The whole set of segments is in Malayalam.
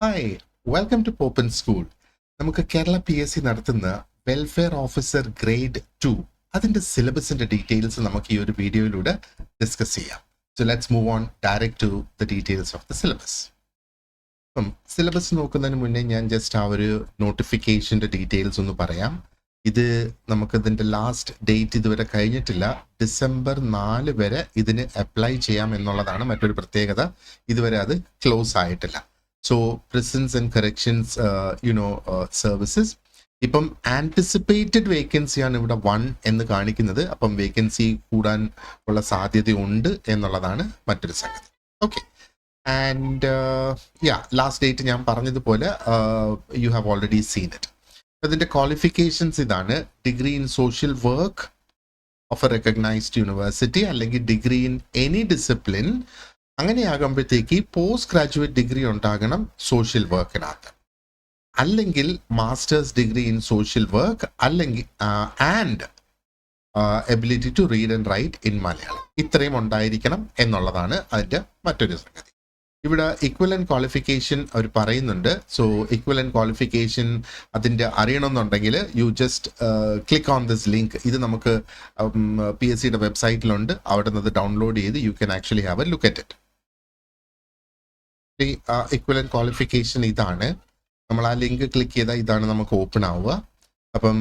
Hi welcome to Poppan school. നമുക്ക് കേരള PSC നടത്തുന്ന വെൽഫെയർ ഓഫീസർ ഗ്രേഡ് 2 അതിൻ്റെ സിലബസിൻ്റെ ഡീറ്റെയിൽസ് നമുക്ക് ഈ ഒരു വീഡിയോയിലൂടെ ഡിസ്കസ് ചെയ്യാം. So let's move on direct to the details of the syllabus. അപ്പം സിലബസ് നോക്കുന്നതിന് മുന്നേ ഞാൻ ജസ്റ്റ് ആ ഒരു നോട്ടിഫിക്കേഷൻ്റെ ഡീറ്റെയിൽസ് ഒന്ന് പറയാം. ഇത് നമുക്കിതിൻ്റെ ലാസ്റ്റ് ഡേറ്റ് ഇതുവരെ കഴിഞ്ഞിട്ടില്ല. December 4 വരെ ഇതിന് അപ്ലൈ ചെയ്യാം എന്നുള്ളതാണ് മറ്റൊരു പ്രത്യേകത. ഇതുവരെ അത് ക്ലോസ് ആയിട്ടില്ല. So prisons and corrections services ഇപ്പം ആൻറ്റിസിപ്പേറ്റഡ് വേക്കൻസിയാണ് ഇവിടെ 1 എന്ന് കാണിക്കുന്നത്. അപ്പം വേക്കൻസി കൂടാൻ ഉള്ള സാധ്യതയുണ്ട് എന്നുള്ളതാണ് മറ്റൊരു സംഗതി. ഓക്കെ, ആൻഡ് ലാസ്റ്റ് ഡേറ്റ് ഞാൻ പറഞ്ഞതുപോലെ you have already seen it. അതിൻ്റെ ക്വാളിഫിക്കേഷൻസ് ഇതാണ്: degree in social work of a recognised university, അല്ലെങ്കിൽ ഡിഗ്രി ഇൻ എനി ഡിസിപ്ലിൻ. അങ്ങനെയാകുമ്പോഴത്തേക്ക് പോസ്റ്റ് ഗ്രാജുവേറ്റ് ഡിഗ്രി ഉണ്ടാകണം സോഷ്യൽ വർക്കിനകത്ത്, അല്ലെങ്കിൽ masters degree in social work, അല്ലെങ്കിൽ and ability to read and write in Malayalam. ഇത്രയും ഉണ്ടായിരിക്കണം എന്നുള്ളതാണ് അതിൻ്റെ മറ്റൊരു സംഗതി. ഇവിടെ ഇക്വലന്റ് ക്വാളിഫിക്കേഷൻ അവർ പറയുന്നുണ്ട്. സോ ഇക്വലന്റ് ക്വാളിഫിക്കേഷൻ അതിൻ്റെ അറിയണമെന്നുണ്ടെങ്കിൽ you just click on this link. ഇത് നമുക്ക് PSCയുടെ വെബ്സൈറ്റിലുണ്ട്. അവിടെ നിന്ന് ഡൗൺലോഡ് ചെയ്ത് you can actually have a look at it. Equivalent qualification ഇതാണ്. നമ്മൾ ആ ലിങ്ക് ക്ലിക്ക് ചെയ്താൽ ഇതാണ് നമുക്ക് ഓപ്പൺ ആവുക. അപ്പം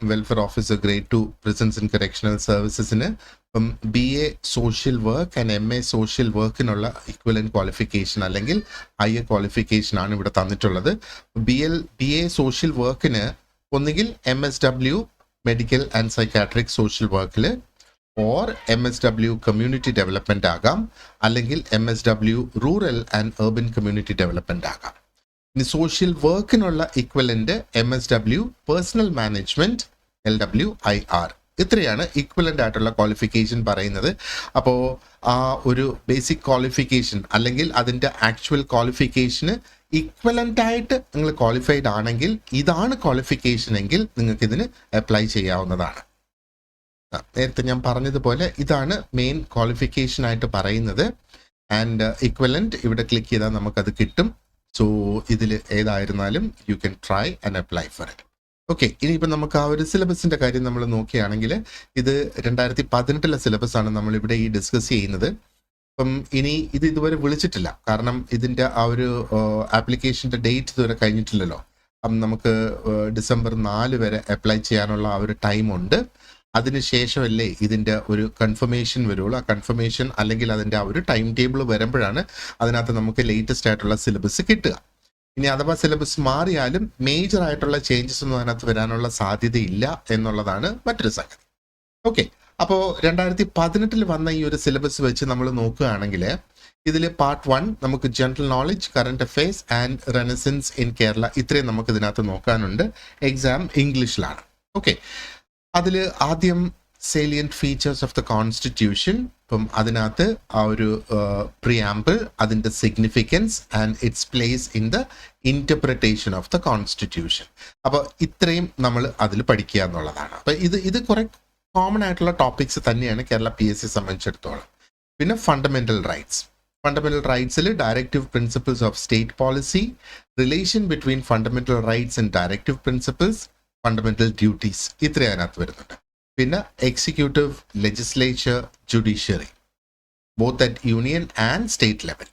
welfare officer grade 2 prisons and correctional സർവീസസിന് ഇപ്പം BA social work and MA social വർക്കിനുള്ള ഇക്വലന്റ് ക്വാളിഫിക്കേഷൻ അല്ലെങ്കിൽ ഹയർ ക്വാളിഫിക്കേഷൻ ആണ് ഇവിടെ തന്നിട്ടുള്ളത്. BA സോഷ്യൽ വർക്കിന് ഒന്നുകിൽ MSW medical and psychiatric social വർക്കിൽ ഓർ MSW കമ്മ്യൂണിറ്റി ഡെവലപ്മെന്റ് ആകാം, അല്ലെങ്കിൽ MSW rural and urban community development ആകാം. ഇനി സോഷ്യൽ വർക്കിനുള്ള equivalent MSW personnel management LWIR. ഇത്രയാണ് ഇക്വലന്റ് ആയിട്ടുള്ള ക്വാളിഫിക്കേഷൻ പറയുന്നത്. അപ്പോൾ ആ ഒരു ബേസിക് ക്വാളിഫിക്കേഷൻ അല്ലെങ്കിൽ അതിൻ്റെ ആക്ച്വൽ ക്വാളിഫിക്കേഷന് ഇക്വലന്റ് ആയിട്ട് നിങ്ങൾ ക്വാളിഫൈഡ് ആണെങ്കിൽ ഇതാണ് ക്വാളിഫിക്കേഷൻ എങ്കിൽ നിങ്ങൾക്ക് ഇതിന് അപ്ലൈ ചെയ്യാവുന്നതാണ്. നേരത്തെ ഞാൻ പറഞ്ഞതുപോലെ ഇതാണ് മെയിൻ ക്വാളിഫിക്കേഷൻ ആയിട്ട് പറയുന്നത്. ആൻഡ് ഇക്വലന്റ് ഇവിടെ ക്ലിക്ക് ചെയ്താൽ നമുക്കത് കിട്ടും. സോ ഇതിൽ ഏതായിരുന്നാലും you can try and apply for it. Okay, ഇനിയിപ്പോൾ നമുക്ക് ആ ഒരു സിലബസിൻ്റെ കാര്യം നമ്മൾ നോക്കുകയാണെങ്കിൽ ഇത് 2018 സിലബസ് ആണ് നമ്മളിവിടെ ഈ ഡിസ്കസ് ചെയ്യുന്നത്. അപ്പം ഇനി ഇത് ഇതുവരെ വിളിച്ചിട്ടില്ല, കാരണം ഇതിൻ്റെ ആ ഒരു ആപ്ലിക്കേഷൻ്റെ ഡേറ്റ് ഇതുവരെ കഴിഞ്ഞിട്ടില്ലല്ലോ. അപ്പം നമുക്ക് December 4 വരെ അപ്ലൈ ചെയ്യാനുള്ള ആ ഒരു ടൈമുണ്ട്. അതിനുശേഷമല്ലേ ഇതിൻ്റെ ഒരു കൺഫർമേഷൻ വരുള്ളൂ. ആ കൺഫർമേഷൻ അല്ലെങ്കിൽ അതിൻ്റെ ആ ഒരു ടൈം ടേബിൾ വരുമ്പോഴാണ് അതിനകത്ത് നമുക്ക് ലേറ്റസ്റ്റ് ആയിട്ടുള്ള സിലബസ് കിട്ടുക. ഇനി അഥവാ സിലബസ് മാറിയാലും മേജർ ആയിട്ടുള്ള ചേഞ്ചസ് ഒന്നും അതിനകത്ത് വരാനുള്ള സാധ്യതയില്ല എന്നുള്ളതാണ് മറ്റൊരു സംഗതി. ഓക്കെ, അപ്പോൾ 2018 വന്ന ഈ ഒരു സിലബസ് വെച്ച് നമ്മൾ നോക്കുകയാണെങ്കിൽ ഇതിൽ പാർട്ട് 1 നമുക്ക് general knowledge, current affairs and renaissance in Kerala, ഇത്രയും നമുക്ക് ഇതിനകത്ത് നോക്കാനുണ്ട്. എക്സാം ഇംഗ്ലീഷിലാണ്. ഓക്കെ, അതിൽ ആദ്യം salient features of the constitution. ഇപ്പം അതിനകത്ത് ആ ഒരു പ്രിയാമ്പിൾ, അതിൻ്റെ significance and its place in the interpretation of the constitution. അപ്പോൾ ഇത്രയും നമ്മൾ അതിൽ പഠിക്കുക എന്നുള്ളതാണ്. അപ്പോൾ ഇത് കുറെ കോമൺ ആയിട്ടുള്ള ടോപ്പിക്സ് തന്നെയാണ് കേരള PSC സംബന്ധിച്ചിടത്തോളം. പിന്നെ ഫണ്ടമെൻ്റൽ റൈറ്റ്സ്. ഫണ്ടമെൻ്റൽ റൈറ്റ്സിൽ directive principles of state policy, relation between fundamental rights and directive principles, fundamental duties, ഇത്രയും അതിനകത്ത് വരുന്നുണ്ട്. പിന്നെ executive, legislature, judiciary both at union and state level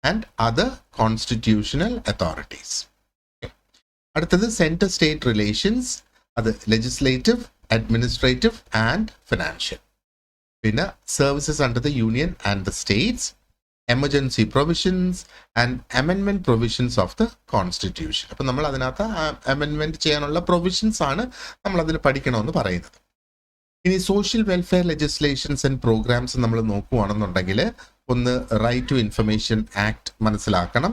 and other constitutional authorities. അടുത്തത് സെൻറ്റർ സ്റ്റേറ്റ് റിലേഷൻസ്, അത് ലെജിസ്ലേറ്റീവ്, അഡ്മിനിസ്ട്രേറ്റീവ് ആൻഡ് ഫിനാൻഷ്യൽ. പിന്നെ services under the union and the states, emergency provisions and amendment provisions of the constitution. അപ്പം നമ്മൾ അതിനകത്ത് അമെൻമെൻറ്റ് ചെയ്യാനുള്ള പ്രൊവിഷൻസ് ആണ് നമ്മളതിൽ പഠിക്കണമെന്ന് പറയുന്നത്. ഇനി social welfare legislations and programmes നമ്മൾ നോക്കുകയാണെന്നുണ്ടെങ്കിൽ ഒന്ന് റൈറ്റ് ടു ഇൻഫർമേഷൻ ആക്ട് മനസ്സിലാക്കണം,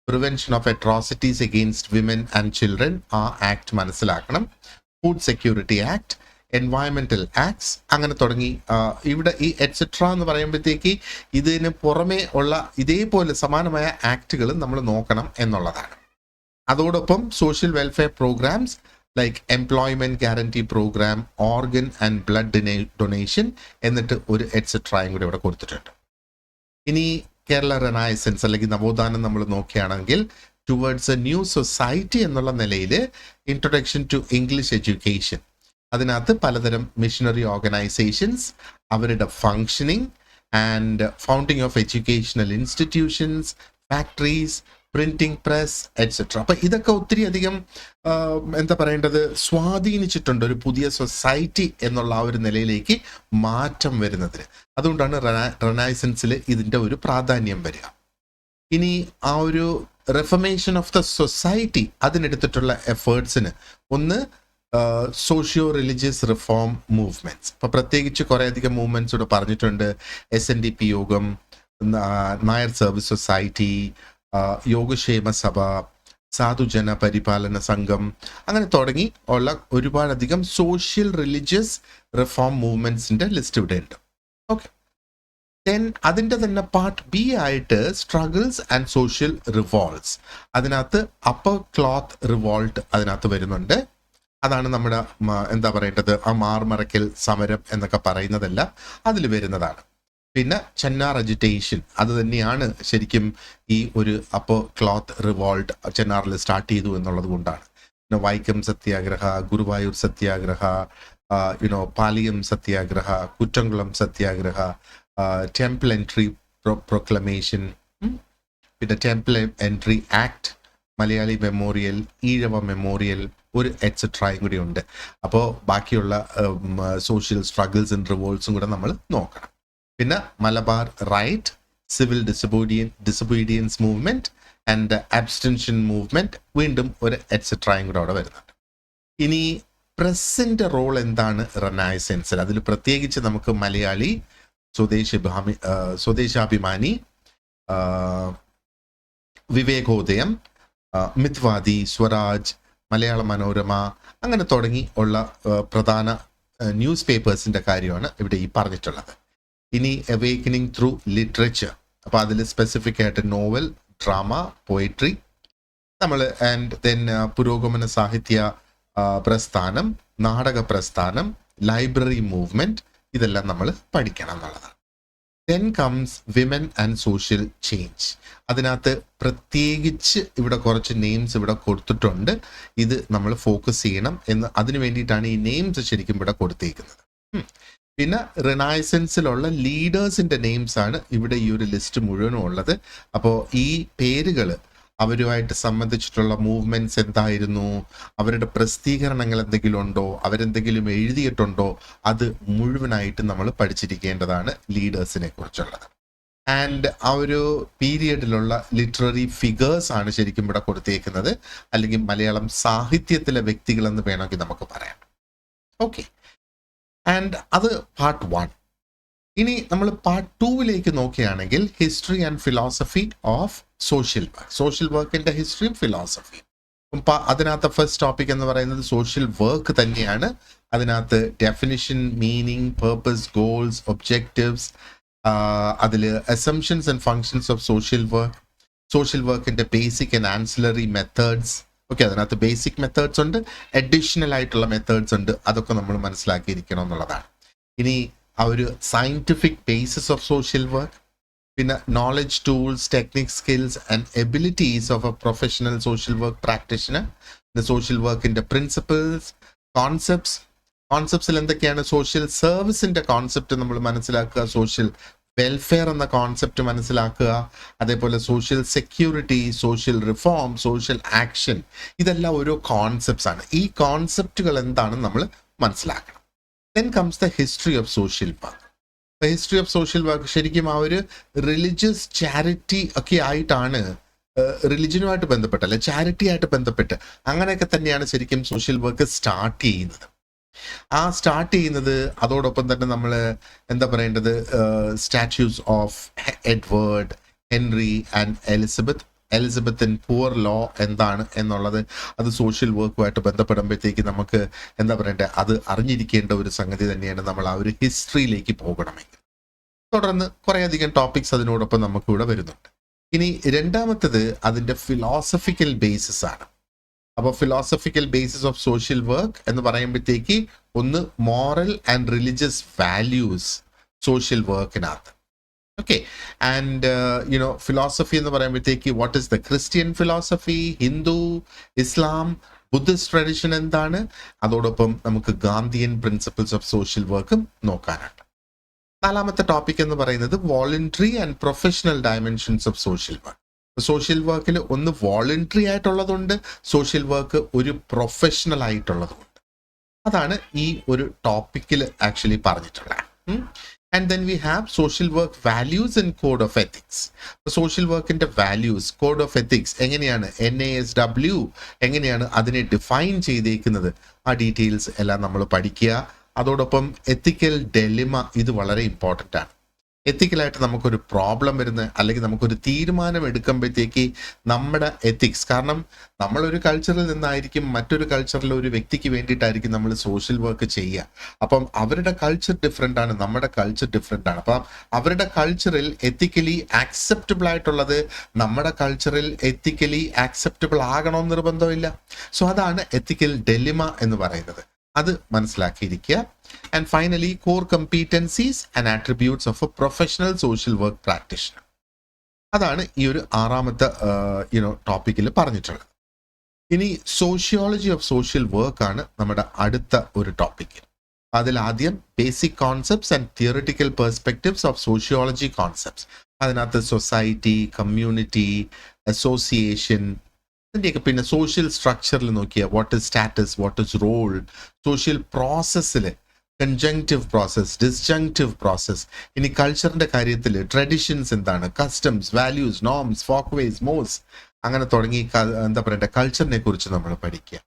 prevention of atrocities against women and children, ആ ആക്ട് മനസ്സിലാക്കണം, food security act, environmental acts, അങ്ങനെ തുടങ്ങി ഇവിടെ ഈ എറ്റ്സെട്ര എന്ന് പറയുമ്പോഴത്തേക്ക് ഇതിന് പുറമേ ഉള്ള ഇതേപോലെ സമാനമായ ആക്ടുകൾ നമ്മൾ നോക്കണം എന്നുള്ളതാണ്. അതോടൊപ്പം social welfare programmes like employment guarantee programme, organ and blood donation, എന്നിട്ട് ഒരു എറ്റ്സെട്രയും കൂടി ഇവിടെ കൊടുത്തിട്ടുണ്ട്. ഇനി കേരള റെനൈസൻസ് അല്ലെങ്കിൽ നവോത്ഥാനം നമ്മൾ നോക്കുകയാണെങ്കിൽ ടുവേർഡ്സ് എ ന്യൂ സൊസൈറ്റി എന്നുള്ള നിലയിൽ ഇൻട്രൊഡക്ഷൻ ടു ഇംഗ്ലീഷ് എഡ്യൂക്കേഷൻ. അതിനകത്ത് പലതരം മിഷണറി ഓർഗനൈസേഷൻസ്, അവരുടെ functioning and founding of educational institutions, factories, printing press et cetera. അപ്പൊ ഇതൊക്കെ ഒത്തിരി അധികം എന്താ പറയേണ്ടത് സ്വാധീനിച്ചിട്ടുണ്ട് ഒരു പുതിയ സൊസൈറ്റി എന്നുള്ള ആ ഒരു നിലയിലേക്ക് മാറ്റം വരുന്നതിന്. അതുകൊണ്ടാണ് റെനൈസൻസിൽ ഇതിന്റെ ഒരു പ്രാധാന്യം വരിക. ഇനി ആ ഒരു റെഫർമേഷൻ ഓഫ് ദ സൊസൈറ്റി അതിനെടുത്തിട്ടുള്ള എഫേർട്സിന് ഒന്ന് സോഷ്യോ റിലീജിയസ് റിഫോം മൂവ്മെന്റ്സ്. ഇപ്പൊ പ്രത്യേകിച്ച് കുറേയധികം മൂവ്മെന്റ്സ് ഇവിടെ പറഞ്ഞിട്ടുണ്ട്. SNDP യോഗം, നായർ സർവീസ് സൊസൈറ്റി, യോഗക്ഷേമ സഭ, സാധുജന പരിപാലന സംഘം, അങ്ങനെ തുടങ്ങി ഉള്ള ഒരുപാടധികം സോഷ്യൽ റിലീജിയസ് റിഫോം മൂവ്മെന്റ്സിന്റെ ലിസ്റ്റ് ഇവിടെ ഉണ്ട്. ഓക്കെ, ദെൻ അതിൻ്റെ തന്നെ പാർട്ട് ബി ആയിട്ട് സ്ട്രഗിൾസ് ആൻഡ് സോഷ്യൽ റിവോൾട്ട്സ്. അതിനകത്ത് അപ്പർ ക്ലോത്ത് റിവോൾട്ട് അതിനകത്ത് വരുന്നുണ്ട്. അതാണ് നമ്മുടെ എന്താ പറയേണ്ടത് ആ മാർമറയ്ക്കൽ സമരം എന്നൊക്കെ പറയുന്നതല്ല അതിൽ വരുന്നതാണ്. പിന്നെ ചെന്നാർ അജിറ്റേഷൻ, അത് തന്നെയാണ് ശരിക്കും ഈ ഒരു അപ്പർ ക്ലോത്ത് റിവോൾട്ട് ചെന്നാറിൽ സ്റ്റാർട്ട് ചെയ്തു എന്നുള്ളത് കൊണ്ടാണ്. പിന്നെ വൈക്കം സത്യാഗ്രഹ, ഗുരുവായൂർ സത്യാഗ്രഹ, പാലിയം സത്യാഗ്രഹ, കുറ്റംകുളം സത്യാഗ്രഹ, ടെമ്പിൾ എൻട്രി പ്രൊക്ലമേഷൻ, പിന്നെ temple entry act, Malayali memorial, Ezhava memorial, ഒരു എറ്റ്സെട്രയും കൂടി ഉണ്ട്. അപ്പോൾ ബാക്കിയുള്ള സോഷ്യൽ സ്ട്രഗിൾസ് ആൻഡ് റിവോൾട്ട്സും കൂടെ നമ്മൾ നോക്കണം. പിന്നെ Malabar riot, civil disobedience movement and abstention movement, വീണ്ടും ഒരു എറ്റ്സെട്രയും കൂടെ അവിടെ വരുന്നുണ്ട്. ഇനി പ്രസിന്റെ റോൾ എന്താണ് റെനൈസൻസിൽ? അതിൽ പ്രത്യേകിച്ച് നമുക്ക് മലയാളി, സ്വദേശാഭിമാനി, വിവേകോദയം, മിത്വാദി, സ്വരാജ്, മലയാള മനോരമ, അങ്ങനെ തുടങ്ങി ഉള്ള പ്രധാന ന്യൂസ് പേപ്പേഴ്സിന്റെ കാര്യമാണ് ഇവിടെ ഈ പറഞ്ഞിട്ടുള്ളത്. ഇനി അവേക്കനിങ് ത്രൂ ലിറ്ററേച്ചർ, അപ്പൊ അതിൽ സ്പെസിഫിക് ആയിട്ട് നോവൽ, ഡ്രാമ, പോയട്രി നമ്മൾ, ആൻഡ് ദെൻ പുരോഗമന സാഹിത്യ പ്രസ്ഥാനം, നാടക പ്രസ്ഥാനം, ലൈബ്രറി മൂവ്മെന്റ്, ഇതെല്ലാം നമ്മൾ പഠിക്കണം എന്നുള്ളതാണ്. Then comes women and social change. അതിനകത്ത് പ്രത്യേകിച്ച് ഇവിടെ കുറച്ച് നെയിംസ് ഇവിടെ കൊടുത്തിട്ടുണ്ട്. ഇത് നമ്മൾ ഫോക്കസ് ചെയ്യണം എന്ന്, അതിനു വേണ്ടിയിട്ടാണ് ഈ നെയിംസ് ശരിക്കും ഇവിടെ കൊടുത്തേക്കുന്നത്. പിന്നെ റിനൈസൻസിലുള്ള ലീഡേഴ്സിന്റെ നെയിംസ് ആണ് ഇവിടെ ഈ ഒരു ലിസ്റ്റ് മുഴുവനും ഉള്ളത്. അപ്പോൾ ഈ പേരുകൾ, അവരുമായിട്ട് സംബന്ധിച്ചിട്ടുള്ള മൂവ്മെന്റ്സ് എന്തായിരുന്നു, അവരുടെ പ്രസിദ്ധീകരണങ്ങൾ എന്തെങ്കിലും ഉണ്ടോ, അവരെന്തെങ്കിലും എഴുതിയിട്ടുണ്ടോ, അത് മുഴുവനായിട്ട് നമ്മൾ പഠിച്ചിരിക്കേണ്ടതാണ് ലീഡേഴ്സിനെ കുറിച്ചുള്ളത്. ആൻഡ് ആ ഒരു പീരിയഡിലുള്ള ലിറ്റററി ഫിഗേഴ്സ് ആണ് ശരിക്കും ഇവിടെ കൊടുത്തേക്കുന്നത്, അല്ലെങ്കിൽ മലയാളം സാഹിത്യത്തിലെ വ്യക്തികൾ എന്ന് വേണമെങ്കിൽ നമുക്ക് പറയാം. ഓക്കെ, ആൻഡ് അത് പാർട്ട് 1. ഇനി നമ്മൾ പാർട്ട് 2 നോക്കുകയാണെങ്കിൽ history and philosophy of social work, social വർക്കിന്റെ ഹിസ്റ്ററിയും ഫിലോസഫിയും. അതിനകത്ത് ഫസ്റ്റ് ടോപ്പിക് എന്ന് പറയുന്നത് സോഷ്യൽ വർക്ക് തന്നെയാണ്. അതിനകത്ത് definition, meaning, purpose, goals, objectives, അതിൽ assumptions and functions of social work, social വർക്കിന്റെ basic and ancillary methods. Okay, അതിനകത്ത് ബേസിക് മെത്തേഡ്സ് ഉണ്ട്, അഡീഷണൽ ആയിട്ടുള്ള മെത്തേഡ്സ് ഉണ്ട്. അതൊക്കെ നമ്മൾ മനസ്സിലാക്കിയിരിക്കണം എന്നുള്ളതാണ്. ഇനി ആ ഒരു scientific basis of social work, പിന്നെ knowledge, tools, technique, skills and abilities of a professional social work practitioner, social വർക്കിന്റെ പ്രിൻസിപ്പിൾസ്, കോൺസെപ്റ്റ്സിൽ എന്തൊക്കെയാണ്, സോഷ്യൽ സർവീസിന്റെ കോൺസെപ്റ്റ് നമ്മൾ മനസ്സിലാക്കുക, സോഷ്യൽ വെൽഫെയർ എന്ന കോൺസെപ്റ്റ് മനസ്സിലാക്കുക, അതേപോലെ social security, social reform, social action, ഇതെല്ലാം ഓരോ കോൺസെപ്റ്റ്സ് ആണ്. ഈ കോൺസെപ്റ്റുകൾ എന്താണെന്ന് നമ്മൾ മനസ്സിലാക്കണം. Then comes the history of social work. History of social work ശരിക്കും ആ ഒരു റിലീജിയസ് ചാരിറ്റി ഒക്കെ ആയിട്ടാണ്, റിലിജനുമായിട്ട് ബന്ധപ്പെട്ടല്ല, ചാരിറ്റി ആയിട്ട് ബന്ധപ്പെട്ട് അങ്ങനെയൊക്കെ തന്നെയാണ് ശരിക്കും സോഷ്യൽ വർക്ക് സ്റ്റാർട്ട് ചെയ്യുന്നത്. ആ സ്റ്റാർട്ട് ചെയ്യുന്നത് അതോടൊപ്പം തന്നെ നമ്മൾ എന്താ പറയേണ്ടത്, statutes of Edward, Henry and Elizabeth in poor law എന്താണ് എന്നുള്ളത്, അത് സോഷ്യൽ വർക്കുമായിട്ട് ബന്ധപ്പെടുമ്പോഴത്തേക്ക് നമുക്ക് എന്താ പറയണ്ടത്, അത് അറിഞ്ഞിരിക്കേണ്ട ഒരു സംഗതി തന്നെയാണ് നമ്മൾ ആ ഒരു ഹിസ്റ്ററിയിലേക്ക് പോകണമെങ്കിൽ. തുടർന്ന് കുറേയധികം ടോപ്പിക്സ് അതിനോടൊപ്പം നമുക്കിവിടെ വരുന്നുണ്ട്. ഇനി രണ്ടാമത്തത് അതിൻ്റെ ഫിലോസഫിക്കൽ ബേസിസ് ആണ്. അപ്പോൾ philosophical basis of social work എന്ന് പറയുമ്പോഴത്തേക്ക് ഒന്ന് moral and religious values social വർക്കിനകത്ത്. Okay, and philosophy എന്ന് പറയുമ്പോഴത്തേക്ക് what is the Christian philosophy, Hindu, Islam, Buddhist tradition എന്താണ്, അതോടൊപ്പം നമുക്ക് ഗാന്ധിയൻ പ്രിൻസിപ്പിൾസ് ഓഫ് സോഷ്യൽ വർക്കും നോക്കാനാണ്. നാലാമത്തെ ടോപ്പിക് എന്ന് പറയുന്നത് voluntary and professional dimensions of social work. Social വർക്കിൽ ഒന്ന് വോളണ്ടറി ആയിട്ടുള്ളതുണ്ട്, സോഷ്യൽ വർക്ക് ഒരു പ്രൊഫഷണൽ ആയിട്ടുള്ളതുണ്ട്. അതാണ് ഈ ഒരു ടോപ്പിക്കിൽ ആക്ച്വലി പറഞ്ഞിട്ടുള്ളത്. And then we have social work values and code of ethics. Social work in the values, code of ethics എങ്ങനെയാണ് NASW എങ്ങനെയാണ് അതിനെ ഡിഫൈൻ ചെയ്തേക്കുന്നത്, ആ ഡീറ്റെയിൽസ് എല്ലാം നമ്മൾ പഠിക്കുക. അതോടൊപ്പം എത്തിക്കൽ ഡെലിമ, ഇത് വളരെ ഇമ്പോർട്ടൻ്റ് ആണ്. എത്തിക്കലായിട്ട് നമുക്കൊരു പ്രോബ്ലം വരുന്ന അല്ലെങ്കിൽ നമുക്കൊരു തീരുമാനം എടുക്കുമ്പോഴത്തേക്ക് നമ്മുടെ എത്തിക്സ്, കാരണം നമ്മളൊരു കൾച്ചറിൽ നിന്നായിരിക്കും മറ്റൊരു കൾച്ചറിലെ ഒരു വ്യക്തിക്ക് വേണ്ടിയിട്ടായിരിക്കും നമ്മൾ സോഷ്യൽ വർക്ക് ചെയ്യുക. അപ്പം അവരുടെ കൾച്ചർ ഡിഫറെൻ്റ് ആണ്, നമ്മുടെ കൾച്ചർ ഡിഫറെൻ്റ് ആണ്. അപ്പം അവരുടെ കൾച്ചറിൽ എത്തിക്കലി ആക്സെപ്റ്റബിൾ ആയിട്ടുള്ളത് നമ്മുടെ കൾച്ചറിൽ എത്തിക്കലി ആക്സെപ്റ്റബിൾ ആകണമെന്ന് നിർബന്ധമില്ല. സോ അതാണ് എത്തിക്കൽ ഡെലിമ എന്ന് പറയുന്നത്, അത് മനസ്സിലാക്കിയിരിക്കുക. And finally core competencies and attributes of a professional social work practitioner. അതാണ് ഈ ഒരു ആറാമത്തെ ടോപ്പിക്കിൽ പറഞ്ഞിട്ടുള്ളത്. ഇനി സോഷ്യോളജി ഓഫ് സോഷ്യൽ വർക്ക് ആണ് നമ്മുടെ അടുത്ത ഒരു ടോപ്പിക്. അതിൽ ആദ്യം basic concepts and theoretical perspectives of sociology concepts. അതിനകത്ത് സൊസൈറ്റി, കമ്മ്യൂണിറ്റി, അസോസിയേഷൻ, അതിൻ്റെയൊക്കെ പിന്നെ സോഷ്യൽ സ്ട്രക്ചറിൽ നോക്കിയാൽ what is status, what is role, social പ്രോസസ്സിൽ കൺജങ്ക്റ്റീവ് പ്രോസസ്, ഡിസ്ജങ്ക്റ്റീവ് പ്രോസസ്. ഇനി കൾച്ചറിൻ്റെ കാര്യത്തിൽ ട്രഡീഷൻസ് എന്താണ്, കസ്റ്റംസ്, വാല്യൂസ്, നോംസ്, ഫോക്ക്വേസ്, മോസ്, അങ്ങനെ തുടങ്ങി എന്താ പറയണ്ടേ കൾച്ചറിനെ കുറിച്ച് നമ്മൾ പഠിക്കുക.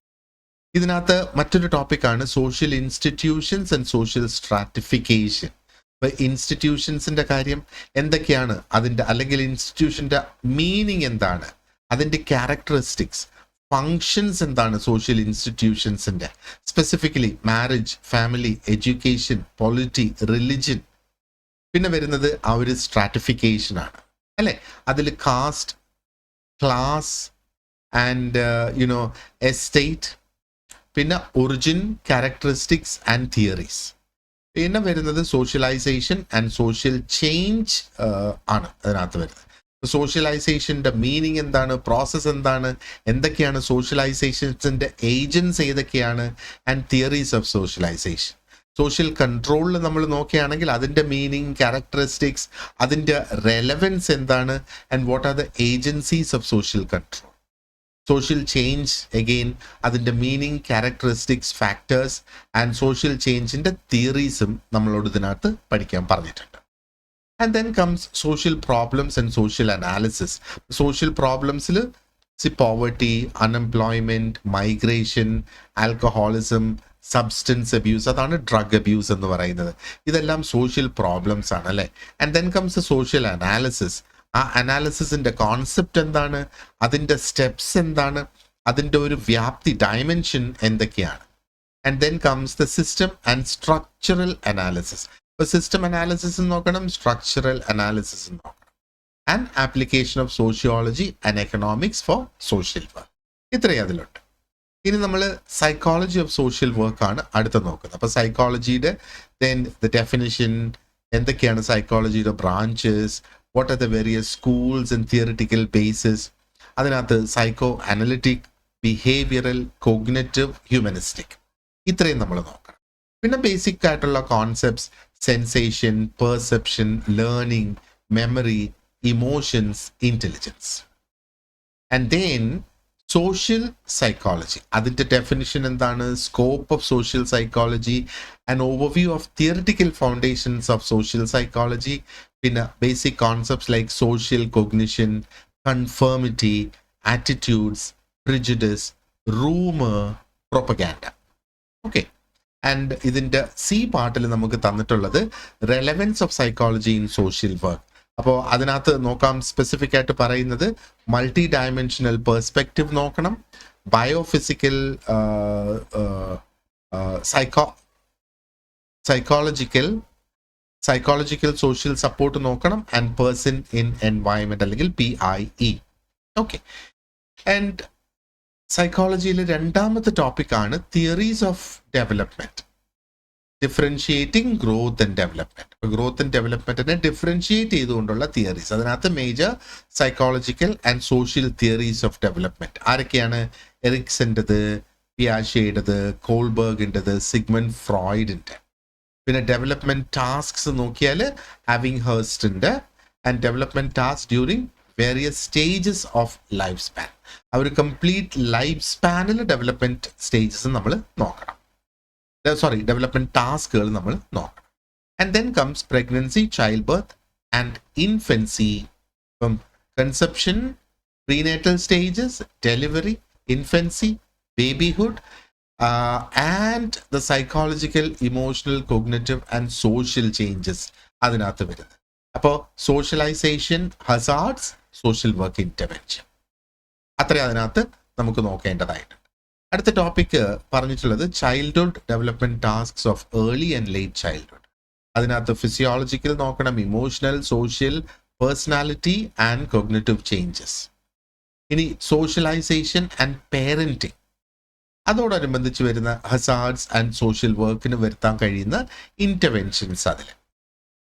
ഇതിനകത്ത് മറ്റൊരു ടോപ്പിക്കാണ് social institutions and social stratification. ഇപ്പം ഇൻസ്റ്റിറ്റ്യൂഷൻസിൻ്റെ കാര്യം എന്തൊക്കെയാണ്, അതിൻ്റെ അല്ലെങ്കിൽ ഇൻസ്റ്റിറ്റ്യൂഷൻ്റെ മീനിങ് എന്താണ്, അതിൻ്റെ ക്യാരക്ടറിസ്റ്റിക്സ്, ഫങ്ഷൻസ് എന്താണ് സോഷ്യൽ ഇൻസ്റ്റിറ്റ്യൂഷൻസിൻ്റെ, specifically marriage, family, education, polity, religion. പിന്നെ വരുന്നത് ആ ഒരു സ്ട്രാറ്റിഫിക്കേഷനാണ് അല്ലേ. അതിൽ കാസ്റ്റ്, ക്ലാസ് ആൻഡ് എസ്റ്റേറ്റ്, പിന്നെ ഒറിജിൻ, ക്യാരക്ടറിസ്റ്റിക്സ് ആൻഡ് തിയറീസ്. പിന്നെ വരുന്നത് സോഷ്യലൈസേഷൻ ആൻഡ് സോഷ്യൽ ചേഞ്ച് ആണ് അതിനകത്ത് വരുന്നത്. സോഷ്യലൈസേഷൻ്റെ മീനിങ് എന്താണ്, പ്രോസസ്സ് എന്താണ്, എന്തൊക്കെയാണ് സോഷ്യലൈസേഷൻസിൻ്റെ ഏജൻസ് ഏതൊക്കെയാണ്, and theories of socialisation. Social കൺട്രോളിൽ നമ്മൾ നോക്കുകയാണെങ്കിൽ അതിൻ്റെ മീനിങ്, ക്യാരക്ടറിസ്റ്റിക്സ്, അതിൻ്റെ റെലവൻസ് എന്താണ്, and what are the agencies of social control. Social change again, അതിൻ്റെ meaning, characteristics, factors and social ചേഞ്ചിൻ്റെ തിയറീസും നമ്മളോട് ഇതിനകത്ത് പഠിക്കാൻ പറഞ്ഞിട്ടുണ്ട്. And then comes social problems and social analysis. Social problems poverty, unemployment, migration, alcoholism, substance abuse, അതാണ് ഡ്രഗ് അബ്യൂസ് എന്ന് പറയുന്നത്. ഇതെല്ലാം സോഷ്യൽ പ്രോബ്ലംസ് ആണ് അല്ലേ. And then comes the social analysis. ആ അനാലിസിസിൻ്റെ കോൺസെപ്റ്റ് എന്താണ്, അതിൻ്റെ സ്റ്റെപ്സ് എന്താണ്, അതിൻ്റെ ഒരു വ്യാപ്തി, ഡയമെൻഷൻ എന്തൊക്കെയാണ്. And then comes the system and structural analysis. ഇപ്പോൾ സിസ്റ്റം അനാലിസിസ് നോക്കണം, സ്ട്രക്ചറൽ അനാലിസിസ് നോക്കണം. And application of sociology and economics four social work. ഇത്രയും അതിലുണ്ട്. ഇനി നമ്മൾ സൈക്കോളജി ഓഫ് സോഷ്യൽ വർക്കാണ് അടുത്ത നോക്കുന്നത്. അപ്പോൾ സൈക്കോളജിയുടെ ദ ഡെഫിനിഷൻ, എന്തൊക്കെയാണ് സൈക്കോളജിയുടെ branches, what are the various schools and theoretical basis. അതിനകത്ത് psycho analytic, behavioural, cognitive, humanistic, ഇത്രയും നമ്മൾ നോക്കണം. പിന്നെ ബേസിക് ആയിട്ടുള്ള concepts, sensation, perception, learning, memory, emotions, intelligence. And then social psychology, അതിൻ്റെ ഡെഫിനിഷൻ എന്താണ്, scope of social psychology, an overview of theoretical foundations of social psychology. പിന്നെ basic concepts like social cognition, conformity, attitudes, prejudice, rumour, propaganda. Okay. And ഇതിൻ്റെ സി പാർട്ടിൽ നമുക്ക് തന്നിട്ടുള്ളത് relevance of psychology in social work. അപ്പോൾ അതിനകത്ത് നോക്കാം, സ്പെസിഫിക് ആയിട്ട് പറയുന്നത് മൾട്ടി ഡയമെൻഷനൽ പെർസ്പെക്റ്റീവ് നോക്കണം, ബയോഫിസിക്കൽ, സൈക്കോളജിക്കൽ സോഷ്യൽ സപ്പോർട്ട് നോക്കണം, ആൻഡ് പേഴ്സൺ ഇൻ എൻവയൺമെന്റ് അല്ലെങ്കിൽ PIE. ഓക്കെ. ആൻഡ് സൈക്കോളജിയിലെ രണ്ടാമത്തെ ടോപ്പിക്കാണ് theories of development. Differentiating growth and development. Growth and ഡെവലപ്മെന്റിനെ ഡിഫറൻഷിയേറ്റ് ചെയ്തുകൊണ്ടുള്ള തിയറീസ്. അതിനകത്ത് major psychological and social theories of development ആരൊക്കെയാണ്? എറിക്സൻ്റെത്, പിയാഷെയുടേത്, കോൾബർഗിൻ്റെത്, സിഗ്മണ്ട് ഫ്രോയിഡിൻ്റെ. പിന്നെ ഡെവലപ്മെന്റ് ടാസ്ക്സ് നോക്കിയാൽ ഹാവിങ് ഹേഴ്സ്റ്റിൻ്റെ and development task during various stages of life span. ആ ഒരു കംപ്ലീറ്റ് ലൈഫ് സ്പാനിൽ ഡെവലപ്മെന്റ് സ്റ്റേജസ് നമ്മൾ നോക്കണം. ഡെവലപ്മെന്റ് ടാസ്കുകൾ നമ്മൾ നോക്കണം. And then comes pregnancy, child birth and infancy. ഇപ്പം conception, prenatal stages, delivery, infancy, babyhood and the psychological, emotional, cognitive and social changes അതിനകത്ത് വരുന്നത്. അപ്പോൾ socialisation, hazards, social work intervention, അത്രയും അതിനകത്ത് നമുക്ക് നോക്കേണ്ടതായിട്ടുണ്ട്. അടുത്ത ടോപ്പിക്ക് പറഞ്ഞിട്ടുള്ളത് childhood development tasks of early and late childhood. അതിനകത്ത് ഫിസിയോളജിക്കൽ നോക്കണം, emotional, social, personality and cognitive changes. ഇനി സോഷ്യലൈസേഷൻ ആൻഡ് പേരന്റിങ്, അതോടനുബന്ധിച്ച് വരുന്ന ഹസാർഡ്സ് ആൻഡ് സോഷ്യൽ വർക്കിന് വരുത്താൻ കഴിയുന്ന ഇന്റർവെൻഷൻസ് അതിൽ.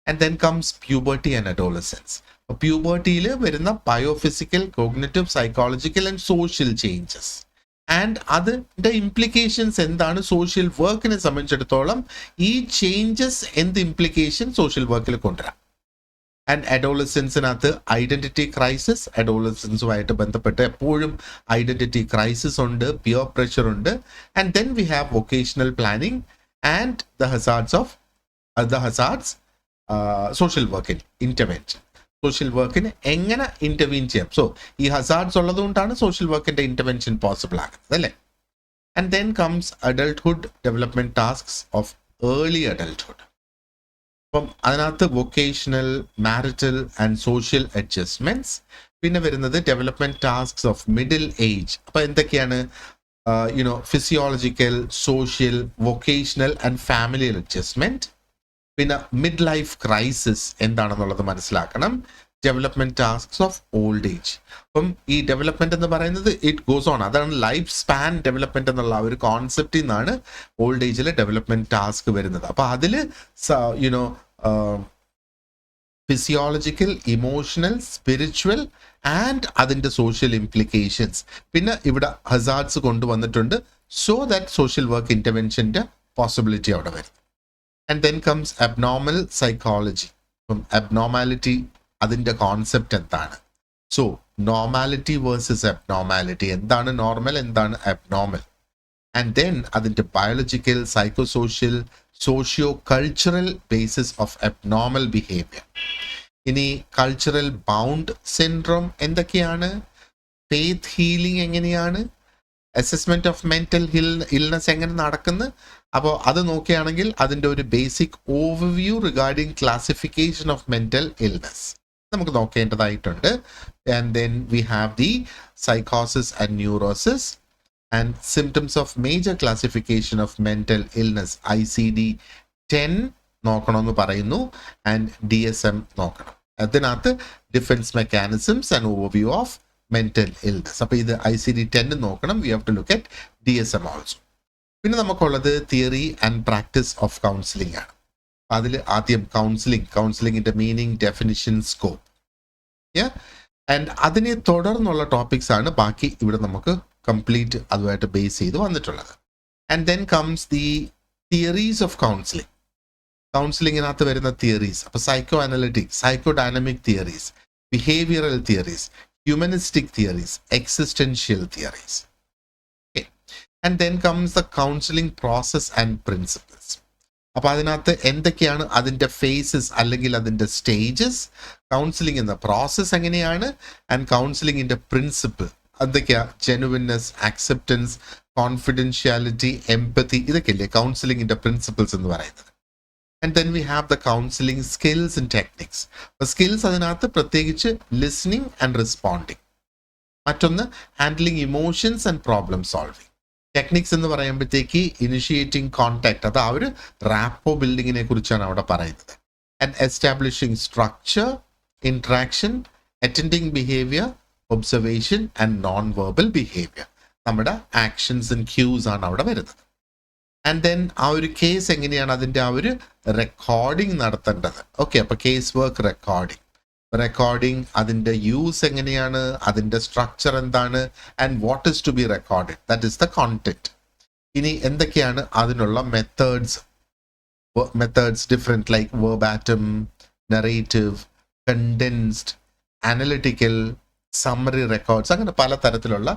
And then comes puberty and adolescence. പ്യൂബർട്ടിയിൽ വരുന്ന biophysical, cognitive, psychological and social changes. And അതിൻ്റെ ഇംപ്ലിക്കേഷൻസ് എന്താണ് സോഷ്യൽ വർക്കിനെ സംബന്ധിച്ചിടത്തോളം, ഈ ചേഞ്ചസ് എന്ത് ഇംപ്ലിക്കേഷൻ സോഷ്യൽ വർക്കിൽ കൊണ്ടുവരാം. ആൻഡ് അഡോളസൻസിനകത്ത് ഐഡന്റിറ്റി ക്രൈസിസ്, അഡോളസൻസുമായിട്ട് ബന്ധപ്പെട്ട് എപ്പോഴും ഐഡന്റിറ്റി ക്രൈസിസ് ഉണ്ട്, പിയർ പ്രഷർ ഉണ്ട്. And then we have vocational planning and the hazards social വർക്കിൽ ഇന്റർവെൻഷൻ. സോഷ്യൽ വർക്കിന് എങ്ങനെ ഇന്റർവീൻ ചെയ്യാം. സോ ഈ ഹസാർഡ്സ് ഉള്ളതുകൊണ്ടാണ് സോഷ്യൽ വർക്കിന്റെ ഇന്റർവെൻഷൻ പോസിബിൾ ആകുന്നത്, അല്ലേ? And then comes adulthood development tasks of early adulthood. അപ്പം അതിനകത്ത് vocational, marital and social adjustments. പിന്നെ വരുന്നത് development tasks of middle age. അപ്പം എന്തൊക്കെയാണ്? Physiological, social, vocational and familial adjustment. പിന്നെ മിഡ് ലൈഫ് ക്രൈസിസ് എന്താണെന്നുള്ളത് മനസ്സിലാക്കണം. Development tasks of old age. അപ്പം ഈ ഡെവലപ്മെന്റ് എന്ന് പറയുന്നത് ഇറ്റ് ഗോസ് ഓൺ, അതാണ് ലൈഫ് സ്പാൻ ഡെവലപ്മെന്റ് എന്നുള്ള ഒരു കോൺസെപ്റ്റിൽ നിന്നാണ് ഓൾഡ് ഏജിൽ ഡെവലപ്മെന്റ് ടാസ്ക് വരുന്നത്. അപ്പൊ അതിൽ ഫിസിയോളജിക്കൽ, ഇമോഷണൽ, സ്പിരിച്വൽ ആൻഡ് അതിൻ്റെ സോഷ്യൽ ഇംപ്ലിക്കേഷൻസ്. പിന്നെ ഇവിടെ ഹസാർഡ്സ് കൊണ്ടുവന്നിട്ടുണ്ട് സോ ദാറ്റ് സോഷ്യൽ വർക്ക് ഇന്റർവെൻഷൻ്റെ പോസിബിലിറ്റി അവിടെ വരും. And then comes abnormal psychology. അപ്പം അബ്നോർമാലിറ്റി അതിൻ്റെ കോൺസെപ്റ്റ് എന്താണ്? സോ നോർമാലിറ്റി വേഴ്സസ് അബ്നോർമാലിറ്റി, എന്താണ് നോർമൽ, എന്താണ് അബ്നോർമൽ. ആൻഡ് ദെൻ അതിൻ്റെ biological, psychosocial, socio cultural basis of abnormal behaviour. ഇനി കൾച്ചറൽ ബൗണ്ട് സിൻഡ്രോം എന്തൊക്കെയാണ്? ഫെയ്ത്ത് ഹീലിംഗ് എങ്ങനെയാണ്? അസസ്മെന്റ് ഓഫ് മെന്റൽ ഇൽനെസ് എങ്ങനെ നടക്കുന്നു? അപ്പോൾ അത് നോക്കുകയാണെങ്കിൽ അതിൻ്റെ ഒരു basic overview regarding classification of mental illness നമുക്ക് നോക്കേണ്ടതായിട്ടുണ്ട്. And then we have the സൈക്കോസിസ് and neurosis and symptoms of major classification of mental illness, ICD-10 നോക്കണമെന്ന് പറയുന്നു. ആൻഡ് DSM നോക്കണം. അതിനകത്ത് defence mechanisms and overview of mental illness. അപ്പോൾ ഇത് ICD-10 നോക്കണം. We have to look at DSM also. പിന്നെ നമുക്കുള്ളത് theory and practice of counselling ആണ്. അതിൽ ആദ്യം കൗൺസിലിംഗിന്റെ മീനിങ്, ഡെഫിനിഷൻ, സ്കോപ്പ്. ആൻഡ് അതിനെ തുടർന്നുള്ള ടോപ്പിക്സ് ആണ് ബാക്കി ഇവിടെ നമുക്ക് കംപ്ലീറ്റ് അതുമായിട്ട് ബേസ് ചെയ്ത് വന്നിട്ടുള്ളത്. And then comes the theories of counselling. കൗൺസിലിങ്ങിനകത്ത് വരുന്ന തിയറീസ്, അപ്പോൾ psycho analytic, psycho dynamic theories, behavioural theories, humanistic theories, existential theories. And then comes the counseling process and principles. അപ്പോൾ അതിനകത്ത് എന്തൊക്കെയാണ് അതിൻ്റെ ഫേസസ് അല്ലെങ്കിൽ അതിൻ്റെ സ്റ്റേജസ്, കൗൺസിലിംഗ് എന്ന പ്രോസസ്സ് എങ്ങനെയാണ്, ആൻഡ് കൗൺസിലിംഗിൻ്റെ പ്രിൻസിപ്പിൾ എന്തൊക്കെയാ? ജെനുവിൻനെസ്, ആക്സെപ്റ്റൻസ്, കോൺഫിഡൻഷ്യാലിറ്റി, എംപതി, ഇതൊക്കെയല്ലേ കൗൺസിലിംഗിൻ്റെ പ്രിൻസിപ്പിൾസ് എന്ന് പറയുന്നത്. And then we have the counselling skills and techniques. അപ്പോൾ സ്കിൽസ് അതിനകത്ത് പ്രത്യേകിച്ച് ലിസണിങ് ആൻഡ് റെസ്പോണ്ടിങ്. മറ്റൊന്ന് handling emotions and problem solving. Techniques എന്ന് പറയുമ്പോഴത്തേക്ക് ഇനിഷ്യേറ്റിംഗ് കോൺടാക്ട്, അത് ആ ഒരു റാപ്പോ ബിൽഡിങ്ങിനെ കുറിച്ചാണ് അവിടെ പറയുന്നത്. And establishing structure, interaction, attending behaviour, observation and non verbal behaviour. നമ്മുടെ ആക്ഷൻസ് ആൻഡ് ക്യൂസ് ആണ് അവിടെ വരുന്നത്. ആൻഡ് ദെൻ ആ ഒരു കേസ് എങ്ങനെയാണ് അതിൻ്റെ ആ ഒരു റെക്കോർഡിംഗ് നടത്തേണ്ടത്. ഓക്കെ, അപ്പോൾ കേസ് വർക്ക് റെക്കോർഡിംഗ് അതിൻ്റെ യൂസ് എങ്ങനെയാണ്, അതിൻ്റെ സ്ട്രക്ചർ എന്താണ്, and what is to be recorded, that is the content. ഇനി എന്തൊക്കെയാണ് അതിനുള്ള methods different, like verbatim, narrative, condensed, analytical, summary records, അങ്ങനെ പല തരത്തിലുള്ള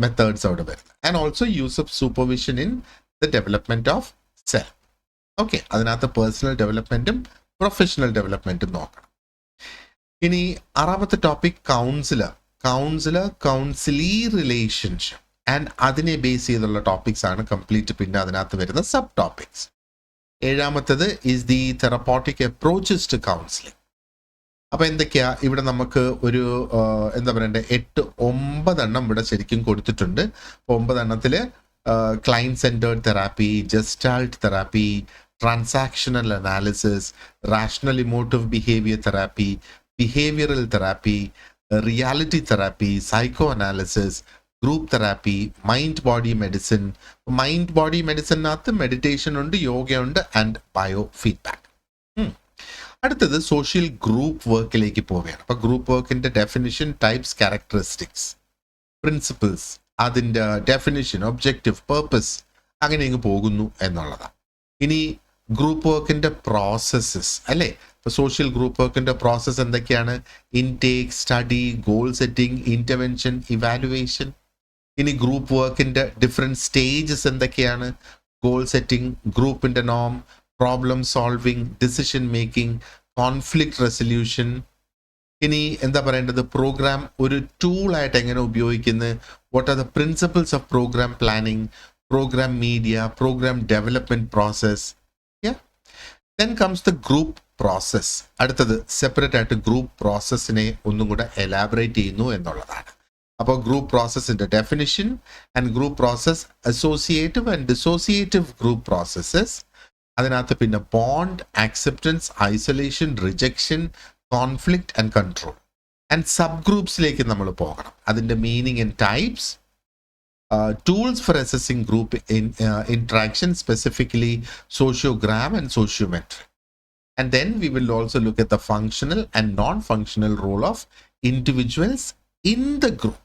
മെത്തേഡ്സ് അവിടെ വരുന്നത്. And also use of supervision in the development of self. Okay, അതിനകത്ത് പേഴ്സണൽ ഡെവലപ്മെന്റും പ്രൊഫഷണൽ ഡെവലപ്മെന്റും നോക്കണം. ഇനി ആറാമത്തെ ടോപ്പിക് കൗൺസിലി റിലേഷൻഷിപ്പ്, ആൻഡ് അതിനെ ബേസ് ചെയ്തുള്ള ടോപ്പിക്സ് ആണ് കംപ്ലീറ്റ്. പിന്നെ അതിനകത്ത് വരുന്ന സബ് ടോപ്പിക്സ്. ഏഴാമത്തത് is the therapeutic approaches to counselling. അപ്പൊ എന്തൊക്കെയാ ഇവിടെ നമുക്ക് ഒരു എന്താ പറയണ്ടേ 8-9 ഇവിടെ ശരിക്കും കൊടുത്തിട്ടുണ്ട്. 9 client centred therapy, gestalt therapy, transactional analysis, rational emotive behaviour therapy, behavioural therapy, reality therapy, psycho analysis, group therapy, mind body medicine. Mind body മെഡിസിനകത്ത് മെഡിറ്റേഷൻ ഉണ്ട്, യോഗയുണ്ട്, ആൻഡ് ബയോ ഫീഡ്ബാക്ക്. അടുത്തത് സോഷ്യൽ ഗ്രൂപ്പ് വർക്കിലേക്ക് പോവുകയാണ്. അപ്പൊ ഗ്രൂപ്പ് വർക്കിന്റെ ഡെഫിനിഷൻ, ടൈപ്സ്, ക്യാരക്ടറിസ്റ്റിക്സ്, പ്രിൻസിപ്പിൾസ്, അതിൻ്റെ ഡെഫിനിഷൻ, ഒബ്ജക്റ്റീവ്, പേർപ്പസ്, അങ്ങനെ ഇങ്ങ് പോകുന്നു എന്നുള്ളതാണ്. ഇനി ഗ്രൂപ്പ് വർക്കിന്റെ പ്രോസസ്സസ് അല്ലേ. ഇപ്പൊ സോഷ്യൽ ഗ്രൂപ്പ് വർക്കിന്റെ പ്രോസസ്സ് എന്തൊക്കെയാണ്? Intake, study, goal setting, intervention, evaluation. ഇനി ഗ്രൂപ്പ് വർക്കിന്റെ ഡിഫറെന്റ് സ്റ്റേജസ് എന്തൊക്കെയാണ്? ഗോൾ സെറ്റിംഗ്, ഗ്രൂപ്പിന്റെ നോം, problem solving, decision making, conflict resolution. ഇനി എന്താ പറയേണ്ടത്? പ്രോഗ്രാം ഒരു ടൂളായിട്ട് എങ്ങനെ ഉപയോഗിക്കുന്നത്? What are the principles of programme planning, programme media, programme development process. Then comes the group process. അടുത്തത് സെപ്പറേറ്റ് ആയിട്ട് ഗ്രൂപ്പ് പ്രോസസ്സിനെ ഒന്നും കൂടെ എലാബറേറ്റ് ചെയ്യുന്നു എന്നുള്ളതാണ്. അപ്പോൾ ഗ്രൂപ്പ് പ്രോസസ്സിന്റെ definition and group process, associative and dissociative group processes. അതിനകത്ത് പിന്നെ bond, acceptance, isolation, rejection, conflict and control. And sub ഗ്രൂപ്പ്സിലേക്ക് നമ്മൾ പോകണം. അതിൻ്റെ meaning and types, tools for assessing group interaction, specifically sociogram and sociometric. And then we will also look at the functional and non-functional role of individuals in the group.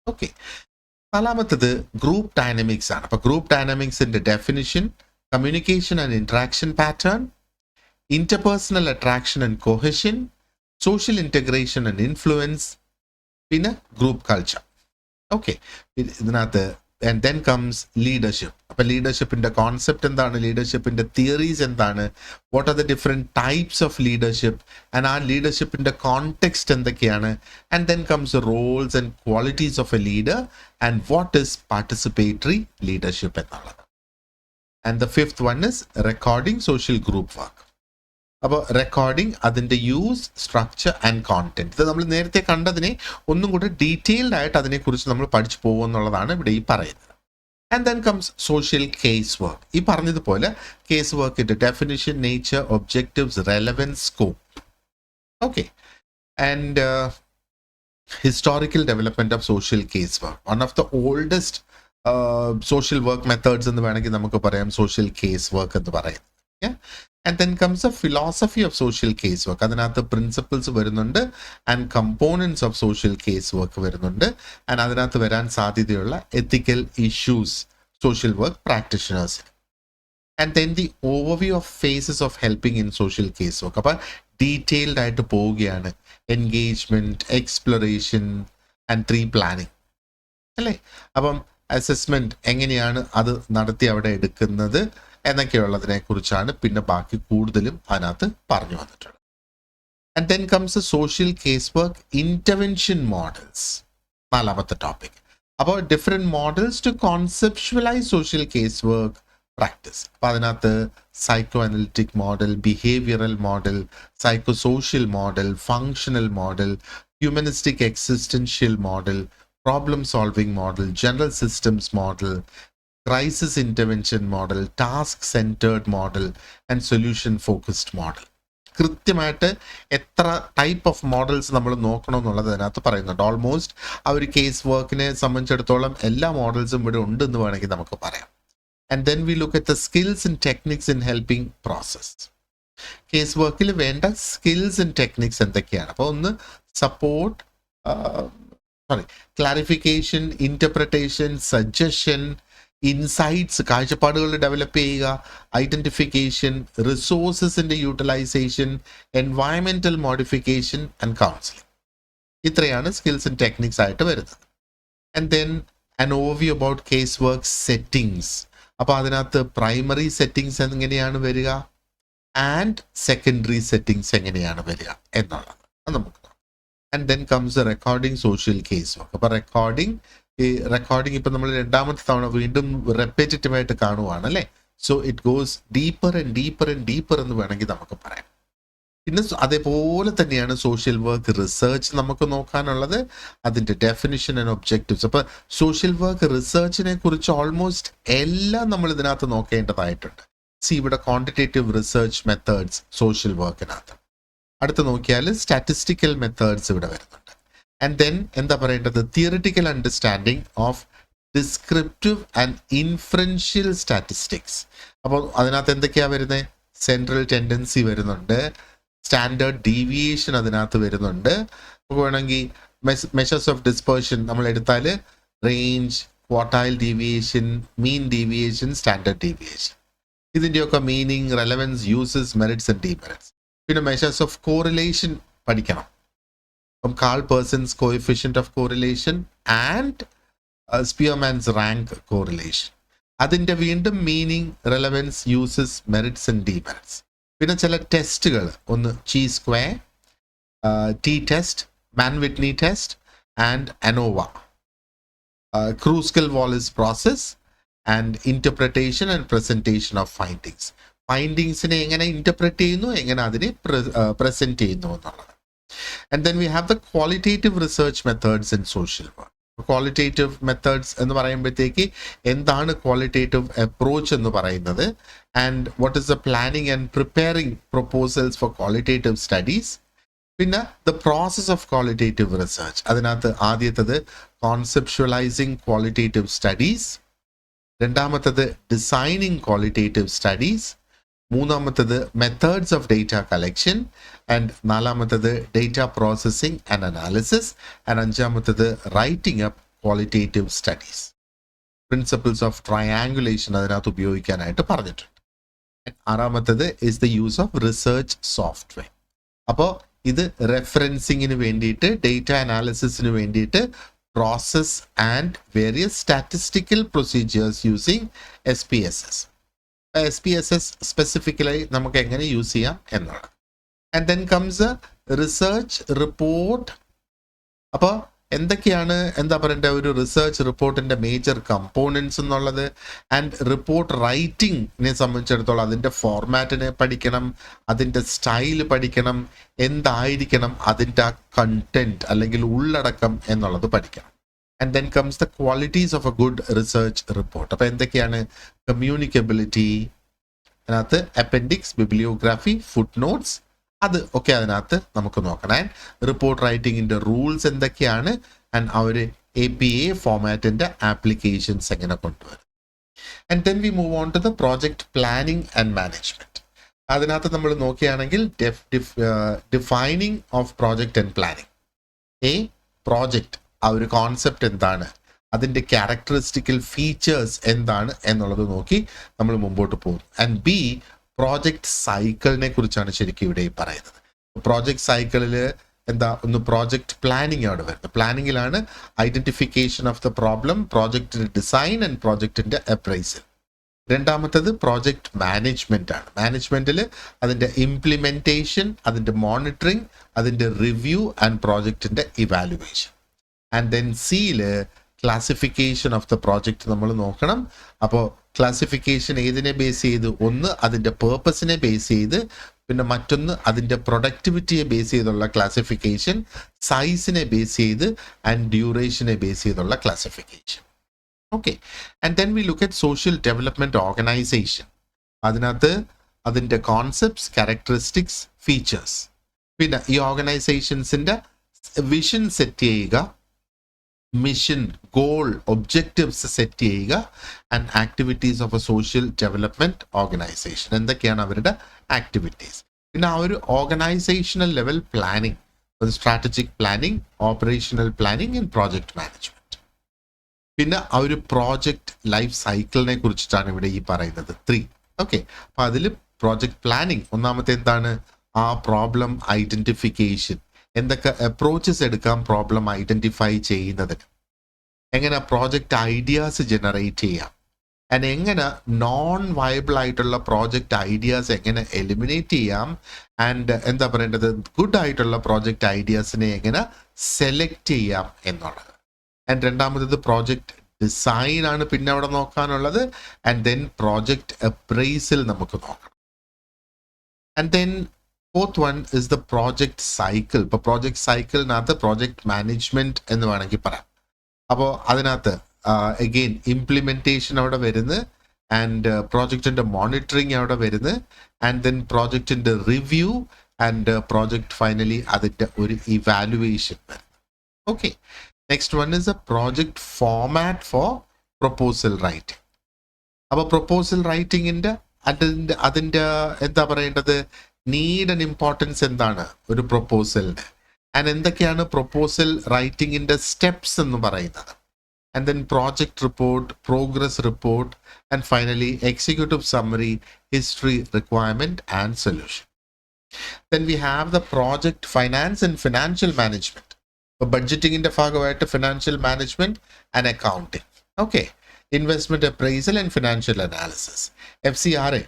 Okay. നാലാമത്തത് ഗ്രൂപ്പ് ഡൈനാമിക്സ് ആണ്. അപ്പോൾ ഗ്രൂപ്പ് ഡൈനാമിക്സിന്റെ definition, communication and interaction pattern, interpersonal attraction and cohesion, social integration and influence, പിന്നെ ഗ്രൂപ്പ് കൾച്ചർ. ഓക്കെ, ഇതിനകത്ത് ആൻഡ് ദെൻ കംസ് ലീഡർഷിപ്പ്. അപ്പൊ ലീഡർഷിപ്പിന്റെ കോൺസെപ്റ്റ് എന്താണ്? ലീഡർഷിപ്പിന്റെ തിയറീസ് എന്താണ്? What are the different types of leadership and ആ ലീഡർഷിപ്പിന്റെ കോണ്ടെക്സ്റ്റ് എന്തൊക്കെയാണ്? And then comes roles and qualities of A leader and what is participatory leadership എന്നുള്ളത്. And the fifth one is recording social group work. അപ്പോൾ റെക്കോർഡിംഗ്, അതിൻ്റെ യൂസ്, സ്ട്രക്ചർ ആൻഡ് കോണ്ടന്റ്. ഇത് നമ്മൾ നേരത്തെ കണ്ടതിനെ ഒന്നും കൂടെ ഡീറ്റെയിൽഡ് ആയിട്ട് അതിനെക്കുറിച്ച് നമ്മൾ പഠിച്ചു പോകുമെന്നുള്ളതാണ് ഇവിടെ ഈ പറയുന്നത്. And then comes social case work. ഈ പറഞ്ഞതുപോലെ കേസ് വർക്കിൻ്റെ definition, nature, objectives, relevance, scope. Okay, and historical development of social case work. One of the oldest social work methods എന്ന് വേണമെങ്കിൽ നമുക്ക് പറയാം സോഷ്യൽ കേസ് വർക്ക് എന്ന് പറയുന്നത്. And then comes A philosophy of social case work. അതിനകത്ത് പ്രിൻസിപ്പിൾസ് വരുന്നുണ്ട് and components of social case work വരുന്നുണ്ട്. ആൻഡ് അതിനകത്ത് വരാൻ സാധ്യതയുള്ള ethical issues social work പ്രാക്ടീഷണേഴ്സിന്. And then the overview of phases of helping in social case work. അപ്പം ഡീറ്റെയിൽഡ് ആയിട്ട് പോവുകയാണ്. Engagement, exploration and tree planning അല്ലേ. അപ്പം അസസ്മെന്റ് എങ്ങനെയാണ് അത് നടത്തി അവിടെ എടുക്കുന്നത് എന്നൊക്കെയുള്ളതിനെ കുറിച്ചാണ് പിന്നെ ബാക്കി കൂടുതലും അതിനകത്ത് പറഞ്ഞു വന്നിട്ടുള്ളത്. And then comes social case work intervention models, നാലാമത്തെ ടോപ്പിക്. അപ്പോൾ different models to conceptualise social case work practice. അപ്പം അതിനകത്ത് psycho analytic model, behavioural model, psycho social model, functional model, humanistic existential model, problem solving model, general systems model, crisis intervention model, task centered model and solution focused model. കൃത്യമായിട്ട് എത്ര ടൈപ്പ് ഓഫ് മോഡൽസ് നമ്മൾ നോക്കണം എന്നുള്ളത് അതിനകത്ത് പറയുന്നുണ്ട്. ഓൾമോസ്റ്റ് ആ ഒരു കേസ് വർക്കിനെ സംബന്ധിച്ചിടത്തോളം എല്ലാ മോഡൽസും ഇവിടെ ഉണ്ടെന്ന് വേണമെങ്കിൽ നമുക്ക് പറയാം. And then we look at the skills and techniques in helping process. Casework വേണ്ട സ്കിൽസ് ആൻഡ് ടെക്നിക്സ് എന്തൊക്കെയാണ്? അപ്പോൾ ഒന്ന് support, clarification, interpretation, suggestion, insights, കാഴ്ചപ്പാടുകൾ ഡെവലപ്പ് ചെയ്യുക, ഐഡന്റിഫിക്കേഷൻ, റിസോഴ്സസിന്റെ utilisation, environmental modification and counselling. ഇത്രയാണ് സ്കിൽസ് ആൻഡ് ടെക്നിക്സ് ആയിട്ട് വരുന്നത്. And then an overview about casework settings. അപ്പോൾ അതിനകത്ത് പ്രൈമറി സെറ്റിങ്സ് എങ്ങനെയാണ് വരിക ആൻഡ് സെക്കൻഡറി സെറ്റിങ്സ് എങ്ങനെയാണ് വരിക എന്നുള്ളത് നമുക്ക് നോക്കാം. And then comes the recording social case work. അപ്പോൾ റെക്കോർഡിംഗ് ഇപ്പം നമ്മൾ രണ്ടാമത്തെ തവണ വീണ്ടും റെപ്പറ്റേറ്റീവ് ആയിട്ട് കാണുവാണ് അല്ലേ. So it goes deeper and deeper and deeper എന്ന് വേണമെങ്കിൽ നമുക്ക് പറയാം. പിന്നെ അതേപോലെ തന്നെയാണ് സോഷ്യൽ വർക്ക് റിസർച്ച് നമുക്ക് നോക്കാനുള്ളത്, അതിൻ്റെ ഡെഫിനിഷൻ ആൻഡ് ഒബ്ജക്റ്റീവ്സ്. അപ്പോൾ സോഷ്യൽ വർക്ക് റിസർച്ചിനെ കുറിച്ച് ഓൾമോസ്റ്റ് എല്ലാം നമ്മൾ ഇതിനകത്ത് നോക്കേണ്ടതായിട്ടുണ്ട്. ഇവിടെ ക്വാണ്ടിറ്റേറ്റീവ് റിസർച്ച് മെത്തേഡ്സ് സോഷ്യൽ വർക്കിനകത്ത്. അടുത്ത് നോക്കിയാൽ സ്റ്റാറ്റിസ്റ്റിക്കൽ മെത്തേഡ്സ് ഇവിടെ വരുന്നുണ്ട്. ആൻഡ് ദെൻ എന്താ പറയേണ്ടത്, theoretical understanding of descriptive and inferential statistics. അപ്പോൾ അതിനകത്ത് എന്തൊക്കെയാണ് വരുന്നത്, സെൻട്രൽ ടെൻഡൻസി വരുന്നുണ്ട്, സ്റ്റാൻഡേർഡ് ഡീവിയേഷൻ അതിനകത്ത് വരുന്നുണ്ട്. വേണമെങ്കിൽ മെഷേഴ്സ് ഓഫ് ഡിസ്പേർഷൻ നമ്മൾ എടുത്താൽ range, quartile deviation, mean deviation, standard deviation, ഇതിൻ്റെയൊക്കെ meaning, relevance, uses, merits and demerits. പിന്നെ മെഷേഴ്സ് ഓഫ് കോറിലേഷൻ പഠിക്കണം. അപ്പം Karl Pearson's coefficient of correlation and Spearman's rank correlation, അതിൻ്റെ വീണ്ടും meaning, relevance, uses, merits and demerits. പിന്നെ ചില ടെസ്റ്റുകൾ, ഒന്ന് ചീ square, T test, Mann Whitney test and ANOVA, Kruskal Wallis process and interpretation and presentation of findings. ഫൈൻഡിങ്സിനെ എങ്ങനെ ഇന്റർപ്രറ്റ് ചെയ്യുന്നു, എങ്ങനെ അതിനെ പ്രസന്റ് ചെയ്യുന്നു എന്നുള്ളത്. And then we have the qualitative research methods in social work. Qualitative methods എന്ന് പറയുമ്പോഴത്തേക്ക് എന്താണ് ക്വാളിറ്റേറ്റീവ് അപ്രോച്ച് എന്ന് പറയുന്നത്, and what is the planning and preparing proposals for qualitative studies. പിന്നെ the process of qualitative research, അതിനകത്ത് ആദ്യത്തത് കോൺസെപ്ച്വലൈസിങ് ക്വാളിറ്റേറ്റീവ് സ്റ്റഡീസ്, രണ്ടാമത്തത് ഡിസൈനിങ് ക്വാളിറ്റേറ്റീവ് സ്റ്റഡീസ്, മൂന്നാമത്തത് methods of data collection, and നാലാമത്തത് data processing and analysis, and അഞ്ചാമത്തത് writing up qualitative studies. Principles of triangulation അതിനകത്ത് ഉപയോഗിക്കാനായിട്ട് പറഞ്ഞിട്ടുണ്ട്. ആറാമത്തത് is the use of research software. അപ്പോൾ ഇത് റെഫറൻസിങ്ങിന് വേണ്ടിയിട്ട്, ഡേറ്റ അനാലിസിസിന് വേണ്ടിയിട്ട് process and various statistical procedures using SPSS. SPSS സ്പെസിഫിക്കലായി നമുക്ക് എങ്ങനെ യൂസ് ചെയ്യാം എന്നുള്ളത്. And then comes research report. അപ്പോൾ എന്തൊക്കെയാണ് എന്താ പറയേണ്ട ഒരു റിസർച്ച് റിപ്പോർട്ടിന്റെ മേജർ കമ്പോണൻസ് എന്നുള്ളത്, ആൻഡ് റിപ്പോർട്ട് റൈറ്റിംഗിനെ സംബന്ധിച്ചിടത്തോളം അതിൻ്റെ ഫോർമാറ്റിനെ പഠിക്കണം, അതിൻ്റെ സ്റ്റൈൽ പഠിക്കണം, എന്തായിരിക്കണം അതിൻ്റെ കണ്ടന്റ് അല്ലെങ്കിൽ ഉള്ളടക്കം എന്നുള്ളത് പഠിക്കണം. And then comes the qualities of A good research report. അപ്പോൾ എന്തൊക്കെയാണ്, കമ്മ്യൂണിക്കബിലിറ്റി, അതിനകത്ത് അപ്പൻഡിക്സ്, ബിബ്ലിയോഗ്രാഫി, ഫുട് നോട്ട്സ്, അത് ഒക്കെ അതിനകത്ത് നമുക്ക് നോക്കണം. ആൻഡ് റിപ്പോർട്ട് റൈറ്റിംഗിൻ്റെ റൂൾസ് എന്തൊക്കെയാണ്, ആൻഡ് അവർ APA ഫോമാറ്റിൻ്റെ ആപ്ലിക്കേഷൻസ് എങ്ങനെ കൊണ്ടുവരും. And then we move on to the project planning and management. അതിനകത്ത് നമ്മൾ നോക്കുകയാണെങ്കിൽ defining of project and planning. Project ആ ഒരു കോൺസെപ്റ്റ് എന്താണ്, അതിൻ്റെ ക്യാരക്ടറിസ്റ്റിക്കൽ ഫീച്ചേഴ്സ് എന്താണ് എന്നുള്ളത് നോക്കി നമ്മൾ മുമ്പോട്ട് പോകും. ആൻഡ് B, പ്രോജക്റ്റ് സൈക്കിളിനെ കുറിച്ചാണ് ശരിക്കും ഇവിടെ പറയുന്നത്. പ്രോജക്റ്റ് സൈക്കിളിൽ എന്താ, ഒന്ന് പ്രോജക്റ്റ് പ്ലാനിങ് അവിടെ വരുന്നത്. പ്ലാനിങ്ങിലാണ് ഐഡന്റിഫിക്കേഷൻ ഓഫ് ദ പ്രോബ്ലം, പ്രോജക്റ്റിന്റെ ഡിസൈൻ ആൻഡ് പ്രോജക്റ്റിന്റെ അപ്രൈസൽ. രണ്ടാമത്തത് പ്രോജക്റ്റ് മാനേജ്മെന്റ് ആണ്. മാനേജ്മെന്റിൽ അതിൻ്റെ ഇംപ്ലിമെന്റേഷൻ, അതിൻ്റെ മോണിറ്ററിങ്, അതിൻ്റെ റിവ്യൂ ആൻഡ് പ്രോജക്റ്റിന്റെ ഇവാലുവേഷൻ. ആൻഡ് ദെൻ സിയിൽ ക്ലാസിഫിക്കേഷൻ ഓഫ് ദ പ്രോജക്റ്റ് നമ്മൾ നോക്കണം. അപ്പോൾ ക്ലാസിഫിക്കേഷൻ ഏതിനെ ബേസ് ചെയ്ത്, ഒന്ന് അതിൻ്റെ പേർപ്പസിനെ ബേസ് ചെയ്ത്, പിന്നെ മറ്റൊന്ന് അതിൻ്റെ പ്രൊഡക്ടിവിറ്റിയെ ബേസ് ചെയ്തുള്ള ക്ലാസിഫിക്കേഷൻ, സൈസിനെ ബേസ് ചെയ്ത്, ആൻഡ് ഡ്യൂറേഷനെ ബേസ് ചെയ്തുള്ള classification. Okay. And then we look at social development organisation. അതിനകത്ത് അതിൻ്റെ കോൺസെപ്റ്റ്സ്, ക്യാരക്ടറിസ്റ്റിക്സ്, ഫീച്ചേഴ്സ്, പിന്നെ ഈ ഓർഗനൈസേഷൻസിൻ്റെ വിഷൻ സെറ്റ് ചെയ്യുക, മിഷൻ, ഗോൾ, ഒബ്ജക്റ്റീവ്സ് സെറ്റ് ചെയ്യുക, and activities of A social development organisation. എന്തൊക്കെയാണ് അവരുടെ ആക്ടിവിറ്റീസ്? പിന്നെ ആ ഒരു organisational level planning, strategic planning, operational planning and project management. പിന്നെ ആ ഒരു പ്രോജക്റ്റ് ലൈഫ് സൈക്കിളിനെ കുറിച്ചിട്ടാണ് ഇവിടെ ഈ പറയുന്നത് 3. ഓക്കെ, അപ്പൊ അതിൽ പ്രോജക്ട് പ്ലാനിങ് ഒന്നാമത്തെ എന്താണ്? ആ പ്രോബ്ലം ഐഡന്റിഫിക്കേഷൻ, എന്തൊക്കെ അപ്രോച്ചസ് എടുക്കാം പ്രോബ്ലം ഐഡന്റിഫൈ ചെയ്യുന്നതിന്, എങ്ങനെ പ്രോജക്റ്റ് ഐഡിയാസ് ജനറേറ്റ് ചെയ്യാം, ആൻഡ് എങ്ങനെ നോൺ വയബിൾ ആയിട്ടുള്ള പ്രോജക്റ്റ് ഐഡിയാസ് എങ്ങനെ എലിമിനേറ്റ് ചെയ്യാം, ആൻഡ് എന്താ പറയേണ്ടത്, ഗുഡ് ആയിട്ടുള്ള പ്രോജക്റ്റ് ഐഡിയാസിനെ എങ്ങനെ സെലക്ട് ചെയ്യാം എന്നുള്ളത്. ആൻഡ് രണ്ടാമത് പ്രോജക്റ്റ് ഡിസൈൻ ആണ് പിന്നെ അവിടെ നോക്കാനുള്ളത്. ആൻഡ് ദെൻ പ്രോജക്റ്റ് അപ്രൈസൽ നമുക്ക് നോക്കണം. And then fourth one is the project cycle. ഇപ്പൊ പ്രോജക്റ്റ് സൈക്കിളിനകത്ത് പ്രോജക്റ്റ് മാനേജ്മെന്റ് എന്ന് വേണമെങ്കിൽ പറയാം. അപ്പോൾ അതിനകത്ത് അഗെയിൻ ഇംപ്ലിമെന്റേഷൻ അവിടെ വരുന്നത്, ആൻഡ് പ്രോജക്റ്റിന്റെ മോണിറ്ററിങ് അവിടെ വരുന്നത്, ആൻഡ് ദെൻ പ്രോജക്റ്റിന്റെ റിവ്യൂ, ആൻഡ് പ്രോജക്റ്റ് ഫൈനലി അതിന്റെ ഒരു ഇവാലുവേഷൻ വരുന്നത്. Okay, next one is a project format for proposal writing. അപ്പൊ പ്രൊപ്പോസൽ റൈറ്റിംഗിന്റെ അതിന്റെ എന്താ പറയേണ്ടത്, നീഡ് ആൻഡ് ഇമ്പോർട്ടൻസ് എന്താണ് ഒരു പ്രൊപ്പോസലിന്, ആൻഡ് എന്തൊക്കെയാണ് പ്രൊപ്പോസൽ റൈറ്റിംഗിന്റെ സ്റ്റെപ്സ് എന്ന് പറയുന്നത്, and then project report, progress report, and finally executive summary, history, requirement, and solution. Then we have the project finance and financial management. So budgeting in the ഭാഗമായിട്ട് financial management and accounting. Okay, investment appraisal and financial analysis. FCRA,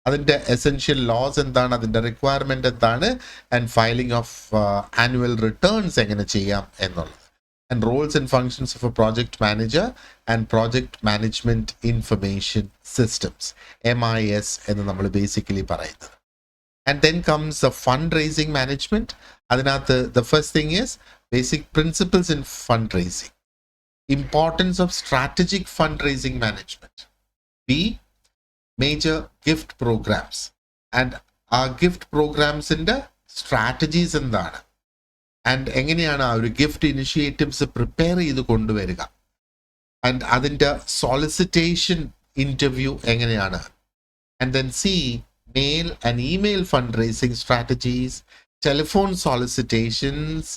അതിന്റെ essential laws എന്താണ്, അതിന്റെ requirement എന്താണ്, and filing of annual returns എങ്ങനെ ചെയ്യാം എന്നുള്ളത്. And roles and functions of a project manager and project management information systems, MIS എന്ന് നമ്മൾ basically പറയുന്നത്. And then comes the fundraising management. അതിനകത്ത് the first thing is basic principles in fundraising, importance of strategic fundraising management. B, major gift programs, and our gift programs in the strategies എന്താണ്, ആൻഡ് എങ്ങനെയാണ് ആ ഒരു ഗിഫ്റ്റ് ഇനിഷ്യേറ്റീവ്സ് പ്രിപ്പയർ ചെയ്ത് കൊണ്ടുവരിക, ആൻഡ് അതിൻ്റെ സോളിസിറ്റേഷൻ ഇന്റർവ്യൂ എങ്ങനെയാണ്. And then C, mail and email fund raising strategies, telephone solicitations.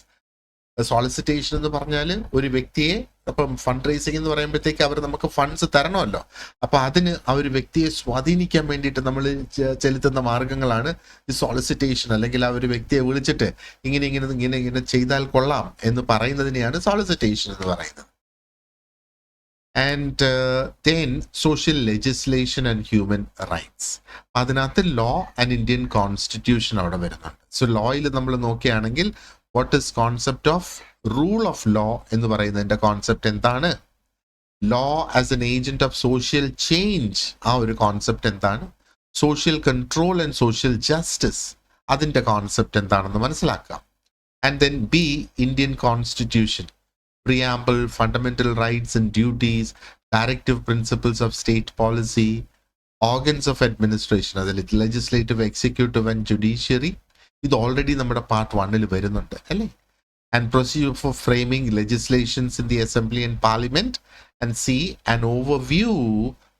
Solicitation എന്ന് പറഞ്ഞാൽ ഒരു വ്യക്തിയെ, അപ്പം ഫണ്ട് റേസിംഗ് എന്ന് പറയുമ്പോഴത്തേക്ക് അവർ നമുക്ക് ഫണ്ട്സ് തരണമല്ലോ, അപ്പൊ അതിന് ആ ഒരു വ്യക്തിയെ സ്വാധീനിക്കാൻ വേണ്ടിയിട്ട് നമ്മൾ ചെലുത്തുന്ന മാർഗങ്ങളാണ് ഈ സോളിസിറ്റേഷൻ, അല്ലെങ്കിൽ ആ ഒരു വ്യക്തിയെ വിളിച്ചിട്ട് ഇങ്ങനെ ഇങ്ങനെ ഇങ്ങനെ ഇങ്ങനെ ചെയ്താൽ കൊള്ളാം എന്ന് പറയുന്നതിനെയാണ് സോളിസിറ്റേഷൻ എന്ന് പറയുന്നത്. And then social legislation and human rights. അതിനകത്ത് ലോ ആൻഡ് ഇന്ത്യൻ കോൺസ്റ്റിറ്റ്യൂഷൻ അവിടെ വരുന്നുണ്ട്. സോ ലോയിൽ നമ്മൾ നോക്കുകയാണെങ്കിൽ what is concept of rule of law എന്ന് പറയുന്നതിന്റെ കോൺസെപ്റ്റ് എന്താണ്, law as an agent of social change ആ ഒരു കോൺസെപ്റ്റ് എന്താണ്, social control and social justice അതിന്റെ കോൺസെപ്റ്റ് എന്താണെന്ന് മനസ്സിലാക്കാം. And then B, Indian constitution, preamble, fundamental rights and duties, directive principles of state policy, organs of administration, അതിൽ legislative, executive and judiciary. ഇത് ഓൾറെഡി നമ്മുടെ പാർട്ട് 1 വരുന്നുണ്ട് അല്ലേ. And procedure for framing legislations in the assembly and parliament, and C, an overview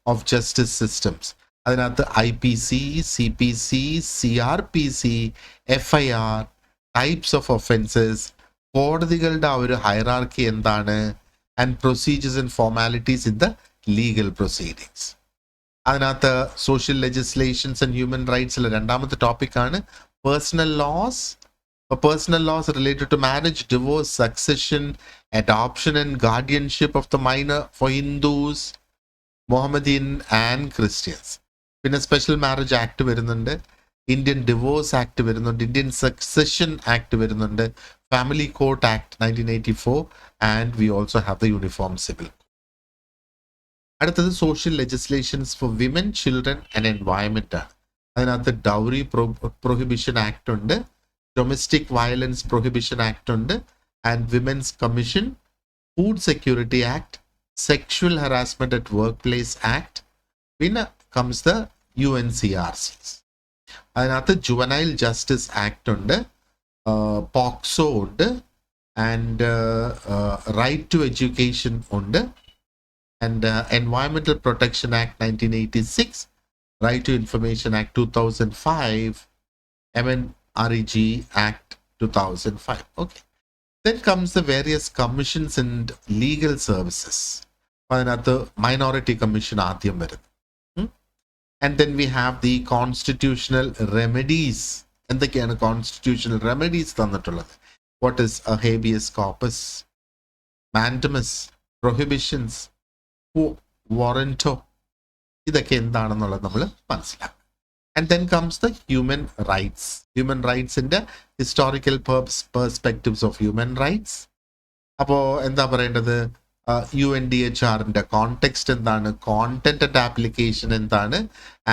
of justice systems. അതിനകത്ത് IPC, CPC, CRPC, FIR, types of offenses, കോടതികളുടെ ആ ഒരു ഹൈറാർക്കി എന്താണ്, and procedures and formalities in the legal proceedings. അതിനകത്ത് സോഷ്യൽ ലെജിസ്ലേഷൻസ് ആൻഡ് ഹ്യൂമൻ റൈറ്റ്സിലെ രണ്ടാമത്തെ ടോപ്പിക്കാണ് personal laws. Personal laws related to marriage, divorce, succession, adoption and guardianship of the minor for Hindus, Mohammedan and Christians. പിന്നെ സ്പെഷ്യൽ മാരേജ് ആക്ട് വരുന്നുണ്ട്, ഇന്ത്യൻ ഡിവോഴ്സ് ആക്ട് വരുന്നുണ്ട്, ഇന്ത്യൻ സക്സഷൻ ആക്ട് വരുന്നുണ്ട്, Family Court Act 1984, and we also have the uniform civil. അടുത്തത് social legislations for women, children and environment ആണ്. അതിനകത്ത് ഡൗറി പ്രൊഹിബിഷൻ ആക്ട് ഉണ്ട്, ഡൊമസ്റ്റിക് വയലൻസ് പ്രൊഹിബിഷൻ ആക്ട് ഉണ്ട്, and women's commission, food security act, sexual harassment at work place act. പിന്നെ കംസ് ദ UNCRCs. അതിനകത്ത് ജുവനൈൽ ജസ്റ്റിസ് ആക്ട് ഉണ്ട്, പോക്സോ ഉണ്ട്, and right to education ഉണ്ട്, and Environmental Protection Act 1986, Right to Information Act 2005, MNREG Act 2005. Okay. Then comes the various commissions and legal services. അതിനകത്ത് Minority Commission ആദ്യം വരുന്നു. And then we have the constitutional remedies. എന്തൊക്കെയാണ് constitutional remedies തന്നിട്ടുള്ളത്? What is a habeas corpus, mandamus, prohibitions, warranto? ഇതൊക്കെ എന്താണെന്നുള്ളത് നമ്മൾ മനസ്സിലാക്കും. And then comes the human rights. Human rights in the historical perspectives of human rights. അപ്പോൾ എന്താ പറയേണ്ടത്? UNDHRന്റെ കോണ്ടെക്സ്റ്റ് എന്താണ്, കോണ്ടന്റ് ആൻഡ് ആപ്ലിക്കേഷൻ എന്താണ്,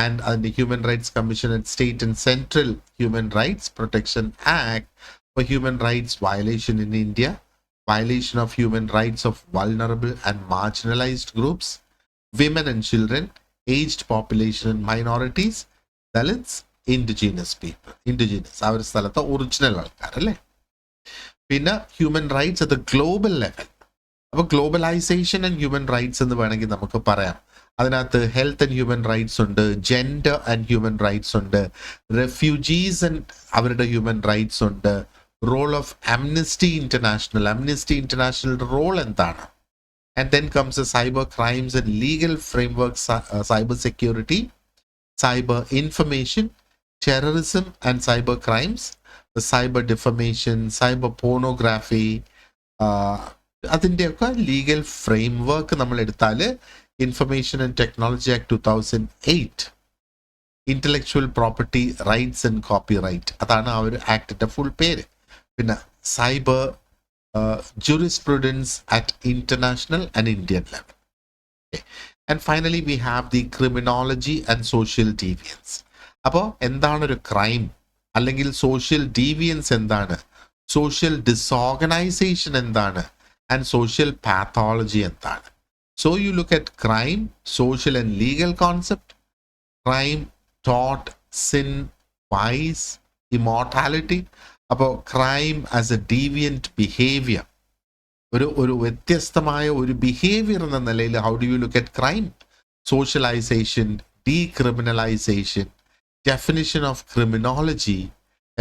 ആൻഡ് അതിൻ്റെ human rights commission and state and central human rights protection act for human rights violation in India, violation of human rights of vulnerable and marginalized groups, women and children, aged population and minorities, Dalits, indigenous people. Indigenous, our സ്ഥലത്തെ ഒറിജിനൽ ആൾക്കാർ അല്ലേ. പിന്നെ human rights at the global level. അപ്പോൾ ഗ്ലോബലൈസേഷൻ ആൻഡ് ഹ്യൂമൻ റൈറ്റ്സ് എന്ന് വേണമെങ്കിൽ നമുക്ക് പറയാം. അതിനകത്ത് ഹെൽത്ത് ആൻഡ് ഹ്യൂമൻ റൈറ്റ്സ് ഉണ്ട്, ജെൻഡർ ആൻഡ് ഹ്യൂമൻ റൈറ്റ്സ് ഉണ്ട്, റെഫ്യൂജീസ് ആൻഡ് അവരുടെ ഹ്യൂമൻ റൈറ്റ്സ് ഉണ്ട്, role of Amnesty International. Amnesty ഇന്റർനാഷണലിന്റെ റോൾ എന്താണ്? And then comes the cyber crimes and legal framework, cyber security, cyber information, terrorism and cyber crimes, the cyber defamation, cyber pornography. അതിൻ്റെയൊക്കെ ലീഗൽ ഫ്രെയിംവർക്ക് നമ്മൾ എടുത്താൽ information and technology act 2008, intellectual property rights and copyright, അതാണ് ആ ഒരു ആക്ടിന്റെ ഫുൾ പേര്. പിന്നെ cyber jurisprudence at international and Indian level. Okay. And finally we have the criminology and social deviance. അപ്പോൾ എന്താണ് ഒരു ക്രൈം, അല്ലെങ്കിൽ സോഷ്യൽ ഡീവിയൻസ് എന്താണ്, സോഷ്യൽ ഡിസോർഗനൈസേഷൻ എന്താണ്, ആൻഡ് സോഷ്യൽ പാത്തോളജി എന്താണ്. So you look at crime, social and legal concept, crime, tort, sin, vice, immortality. അപ്പോൾ crime as a deviant behaviour, ഒരു വ്യത്യസ്തമായ ഒരു ബിഹേവിയർ എന്ന നിലയിൽ how do you look at crime, socialisation, decriminalisation, definition of criminology,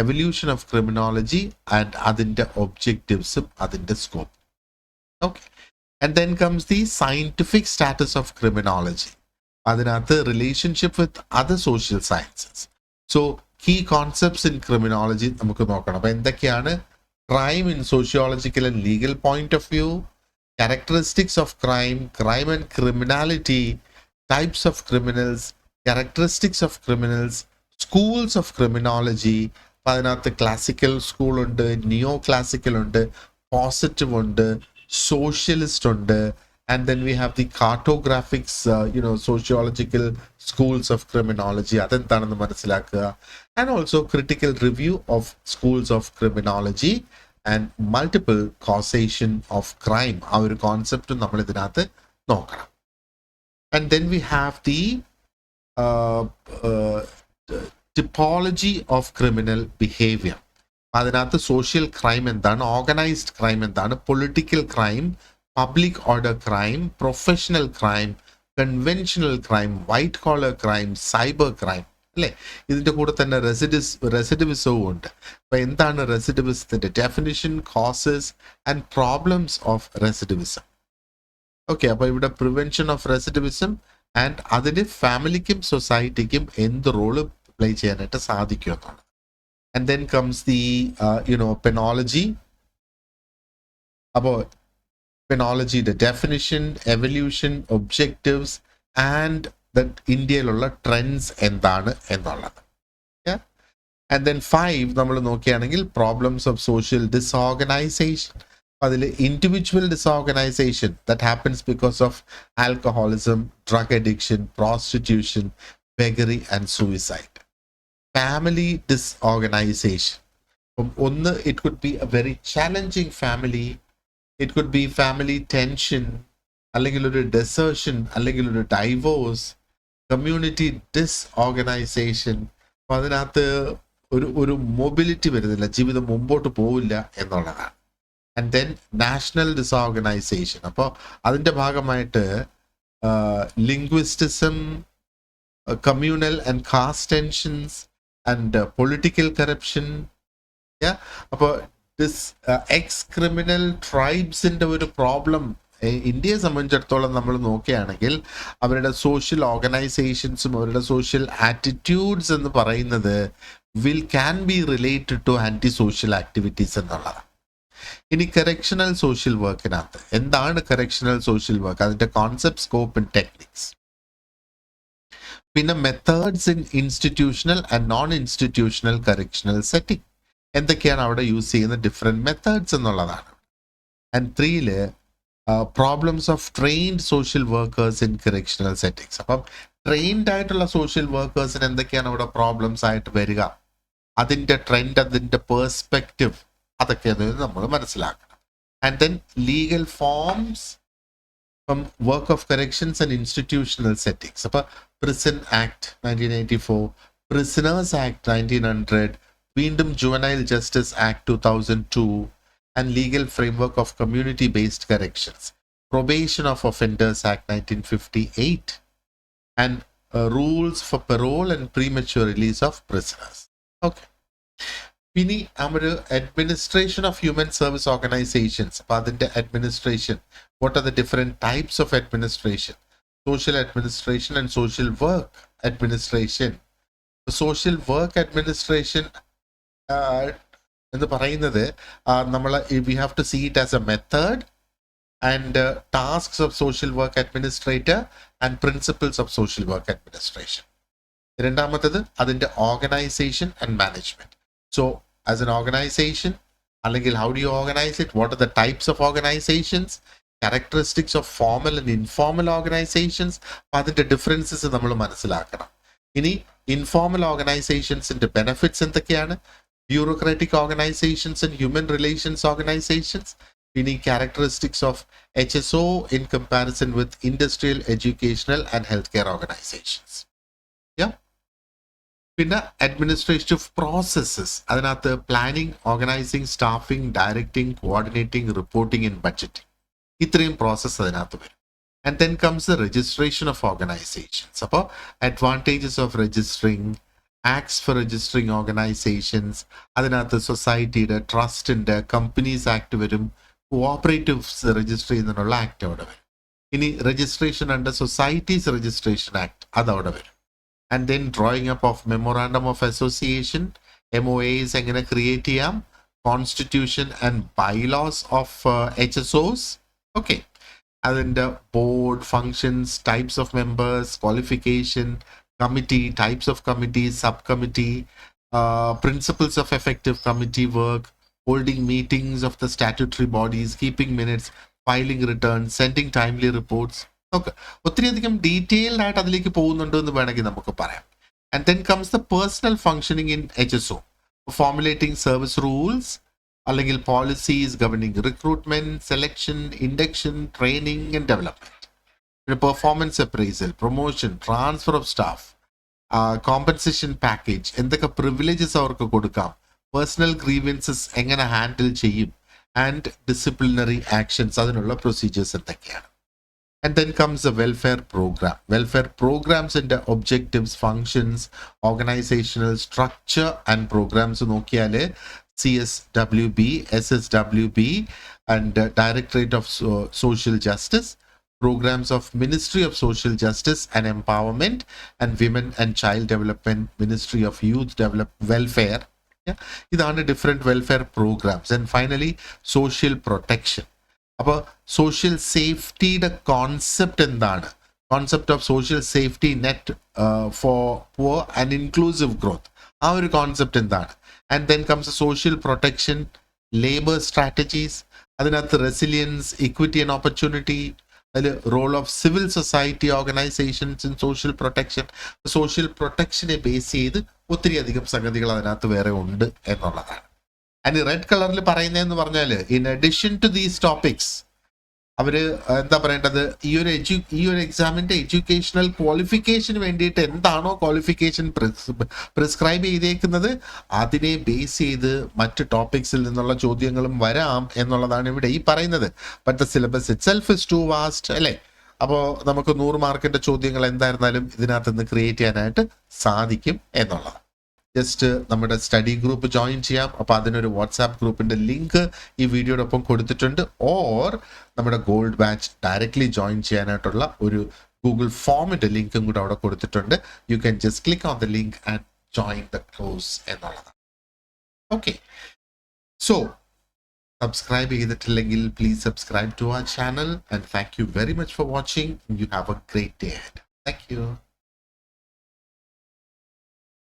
evolution of criminology and അതിൻ്റെ ഒബ്ജക്റ്റീവ്സും അതിൻ്റെ scope. Okay. And then comes the scientific status of criminology. അതിനകത്ത് relationship with other social sciences. So key concepts in criminology നമുക്ക് നോക്കണം. അപ്പോൾ എന്തൊക്കെയാണ് crime in sociological and legal point of view, characteristics of crime, crime and criminality, types of criminals, characteristics of criminals, schools of criminology. അപ്പോൾ അതിനകത്ത് ക്ലാസിക്കൽ സ്കൂളുണ്ട്, നിയോ ക്ലാസിക്കൽ ഉണ്ട്, പോസിറ്റീവ് ഉണ്ട്, സോഷ്യലിസ്റ്റ് ഉണ്ട്. And then we have the cartographics, sociological schools of criminology. അതെന്താണെന്ന് മനസ്സിലാക്കുക. And also critical review of schools of criminology and multiple causation of crime. ആ ഒരു കോൺസെപ്റ്റും നമ്മൾ ഇതിനകത്ത് നോക്കണം. And then we have the typology of criminal behavior. അതിനകത്ത് സോഷ്യൽ ക്രൈം എന്താണ്, ഓർഗനൈസ്ഡ് ക്രൈം എന്താണ്, political crime, public order crime, professional crime, conventional crime, white collar crime, cyber crime. അല്ലേ? ഇതിൻ്റെ കൂടെ തന്നെ റെസിഡിവിസവും ഉണ്ട്. അപ്പോൾ എന്താണ് റെസിഡിവിസത്തിൻ്റെ definition, causes and problems of recidivism. Okay. അപ്പോൾ ഇവിടെ പ്രിവെൻഷൻ ഓഫ് റെസിഡിവിസം ആൻഡ് അതിന് ഫാമിലിക്കും സൊസൈറ്റിക്കും എന്ത് റോള് പ്ലേ ചെയ്യാനായിട്ട് സാധിക്കും എന്നാണ്. And then comes the penology. അപ്പോൾ Penology, the definition, evolution, objectives, and the ഇന്ത്യയിലുള്ള ട്രെൻഡ്സ് എന്താണ് എന്നുള്ളത്. ആൻഡ് ദെൻ 5 നമ്മൾ നോക്കുകയാണെങ്കിൽ പ്രോബ്ലംസ് ഓഫ് സോഷ്യൽ ഡിസോർഗനൈസേഷൻ. അതിൽ individual disorganisation that happens because of alcoholism, drug addiction, prostitution, beggary and suicide. Family disorganisation. ഒന്ന്, it could be a very challenging family, it could be family tension, അല്ലെങ്കിൽ ഒരു desertion, അല്ലെങ്കിൽ ഒരു divorce, community disorganization. അപ്പോൾ അതിനകത്ത് ഒരു മൊബിലിറ്റി വരുന്നില്ല, ജീവിതം മുമ്പോട്ട് പോവില്ല എന്നുള്ളതാണ്. And then national disorganisation. അപ്പോൾ അതിൻ്റെ ഭാഗമായിട്ട് linguistism, communal and caste tensions, and political corruption. അപ്പോൾ എക്സ് ക്രിമിനൽ ട്രൈബ്സിൻ്റെ ഒരു പ്രോബ്ലം ഇന്ത്യയെ സംബന്ധിച്ചിടത്തോളം നമ്മൾ നോക്കുകയാണെങ്കിൽ അവരുടെ സോഷ്യൽ ഓർഗനൈസേഷൻസും അവരുടെ സോഷ്യൽ ആറ്റിറ്റ്യൂഡ്സ് എന്ന് പറയുന്നത് can be related to anti social activities എന്നുള്ളതാണ്. ഇനി കറക്ഷണൽ സോഷ്യൽ വർക്കിനകത്ത് എന്താണ് കറക്ഷണൽ സോഷ്യൽ വർക്ക്, അതിൻ്റെ കോൺസെപ്റ്റ്, സ്കോപ്പ് ആൻഡ് ടെക്നിക്സ്. പിന്നെ methods in institutional and non institutional correctional setting, എന്തൊക്കെയാണ് അവിടെ യൂസ് ചെയ്യുന്ന ഡിഫറെൻറ്റ് മെത്തേഡ്സ് എന്നുള്ളതാണ്. And 3 problems of trained social workers in correctional settings. അപ്പം ട്രെയിൻഡ് ആയിട്ടുള്ള സോഷ്യൽ വർക്കേഴ്സിന് എന്തൊക്കെയാണ് അവിടെ പ്രോബ്ലംസ് ആയിട്ട് വരിക, അതിൻ്റെ ട്രെൻഡ്, അതിൻ്റെ പേഴ്സ്പെക്റ്റീവ്, അതൊക്കെ നമ്മൾ മനസ്സിലാക്കണം. And then legal forms from work of corrections and institutional settings. അപ്പോൾ Prison Act 1984, Prisoners Act 1900, വീണ്ടും Juvenile Justice Act 2002, and Legal Framework of Community-Based Corrections, Probation of Offenders Act 1958, and Rules for Parole and Premature Release of Prisoners. Okay. ഇനി നമ്മുടെ administration of human service organisations. അപ്പോൾ അതിൻ്റെ administration, what are the different types of administration, social administration and social work administration. Social work administration എന്ന് പറയുന്നത് നമ്മൾ we have to see it as a method and tasks of social work administrator and principles of social work administration. രണ്ടാമത്തത് അതിൻ്റെ organisation and management. So as an organization, how do you organize it? What are the types of organizations? Characteristics of formal and informal organizations. അതിൻ്റെ ഡിഫറൻസസ് നമ്മൾ മനസ്സിലാക്കണം. ഇനി ഇൻഫോർമൽ ഓർഗനൈസേഷൻസിൻ്റെ ബെനിഫിറ്റ്സ് എന്തൊക്കെയാണ്, bureaucratic organisations and human relations organisations. ഇനി characteristics of HSO in comparison with industrial, educational and healthcare organizations. Yeah. പിന്നെ അഡ്മിനിസ്ട്രേറ്റീവ് പ്രോസസ്സസ്, അതിനകത്ത് planning, organising, staffing, directing, coordinating, reporting and budgeting, ഇത്രയും പ്രോസസ്സ് അതിനകത്ത് വരും. And then comes the registration of organisations. അപ്പോൾ advantages of registering, acts for registering organisations, അതിനകത്ത് സൊസൈറ്റിയുടെ, ട്രസ്റ്റിൻ്റെ, കമ്പനീസ് ആക്ട് വരും, കോഓപ്പറേറ്റീവ്സ് രജിസ്റ്റർ ചെയ്യുന്നതിനുള്ള ആക്ട് അവിടെ വരും. ഇനി registration under Societies Registration Act അതവിടെ വരും. And then drawing up of memorandum of association, MOAs എങ്ങനെ ക്രിയേറ്റ് ചെയ്യാം, constitution and bylaws of HSOs. Okay, അതിൻ്റെ board functions, types of members, qualification, committee, types of committee, sub committee, principles of effective committee work, holding meetings of the statutory bodies, keeping minutes, filing returns, sending timely reports. Okay, ഒത്തിരിയധികം ഡീറ്റെയിൽഡ് ആയിട്ട് അതിലേക്ക് പോകുന്നുണ്ട് എന്ന് വേണമെങ്കിൽ നമുക്ക് പറയാം. And then comes the personnel functioning in HSO, formulating service rules, അല്ലെങ്കിൽ policies governing recruitment, selection, induction, training and development. പിന്നെ performance appraisal, promotion, transfer of staff, compensation package, എന്തൊക്കെ പ്രിവിലേജസ് അവർക്ക് കൊടുക്കാം, പേഴ്സണൽ ഗ്രീവൻസസ് എങ്ങനെ ഹാൻഡിൽ ചെയ്യും, ആൻഡ് ഡിസിപ്ലിനറി ആക്ഷൻസ്, അതിനുള്ള പ്രൊസീജിയേഴ്സ് എന്തൊക്കെയാണ്. And then comes the welfare program. Welfare programs and the objectives, functions, organizational structure and programs നോക്കിയാല് CSWB, SSWB and Directorate of Social Justice, programs of Ministry of Social Justice and Empowerment and Women and Child Development, Ministry of Youth Welfare. ഇതാണ് different welfare programmes. And finally social protection. അപ്പോൾ സോഷ്യൽ സേഫ്റ്റിയുടെ കോൺസെപ്റ്റ് എന്താണ്, concept of social safety net for poor and inclusive growth, ആ ഒരു കോൺസെപ്റ്റ് എന്താണ്. And then comes social protection, labour strategies, അതിനകത്ത് റെസിലിയൻസ്, ഇക്വിറ്റി ആൻഡ് ഓപ്പർച്യൂണിറ്റി, അതിൽ role of civil society organisations in social protection. Social പ്രൊട്ടക്ഷനെ ബേസ് ചെയ്ത് ഒത്തിരി അധികം സംഗതികൾ അതിനകത്ത് വേറെ ഉണ്ട് എന്നുള്ളതാണ്. ആൻഡ് റെഡ് കളറിൽ പറയുന്നതെന്ന് പറഞ്ഞാൽ in addition to these topics അവർ എന്താ പറയേണ്ടത്, ഈ ഒരു എക്സാമിൻ്റെ എഡ്യൂക്കേഷണൽ ക്വാളിഫിക്കേഷന് വേണ്ടിയിട്ട് എന്താണോ ക്വാളിഫിക്കേഷൻ പ്രിസ്ക്രൈബ് ചെയ്തേക്കുന്നത് അതിനെ ബേസ് ചെയ്ത് മറ്റ് ടോപ്പിക്സിൽ നിന്നുള്ള ചോദ്യങ്ങളും വരാം എന്നുള്ളതാണ് ഇവിടെ ഈ പറയുന്നത്. But the syllabus itself is too vast അല്ലേ. അപ്പോൾ നമുക്ക് 100 മാർക്കിൻ്റെ ചോദ്യങ്ങൾ എന്തായിരുന്നാലും ഇതിനകത്ത് നിന്ന് ക്രിയേറ്റ് ചെയ്യാനായിട്ട് സാധിക്കും എന്നുള്ളതാണ്. ജസ്റ്റ് നമ്മുടെ സ്റ്റഡി ഗ്രൂപ്പ് ജോയിൻ ചെയ്യാം. അപ്പോൾ അതിനൊരു വാട്സാപ്പ് ഗ്രൂപ്പിൻ്റെ ലിങ്ക് ഈ വീഡിയോടൊപ്പം കൊടുത്തിട്ടുണ്ട്. ഓർ നമ്മുടെ ഗോൾഡ് ബാച്ച് ഡയറക്റ്റ്ലി ജോയിൻ ചെയ്യാനായിട്ടുള്ള ഒരു ഗൂഗിൾ ഫോമിൻ്റെ ലിങ്കും കൂടെ അവിടെ കൊടുത്തിട്ടുണ്ട്. You can just click on the link and join the course എന്നുള്ളതാണ്. ഓക്കെ, സോ സബ്സ്ക്രൈബ് ചെയ്തിട്ടില്ലെങ്കിൽ please subscribe to our channel and thank you very much for watching. You have a great day ahead. Thank U.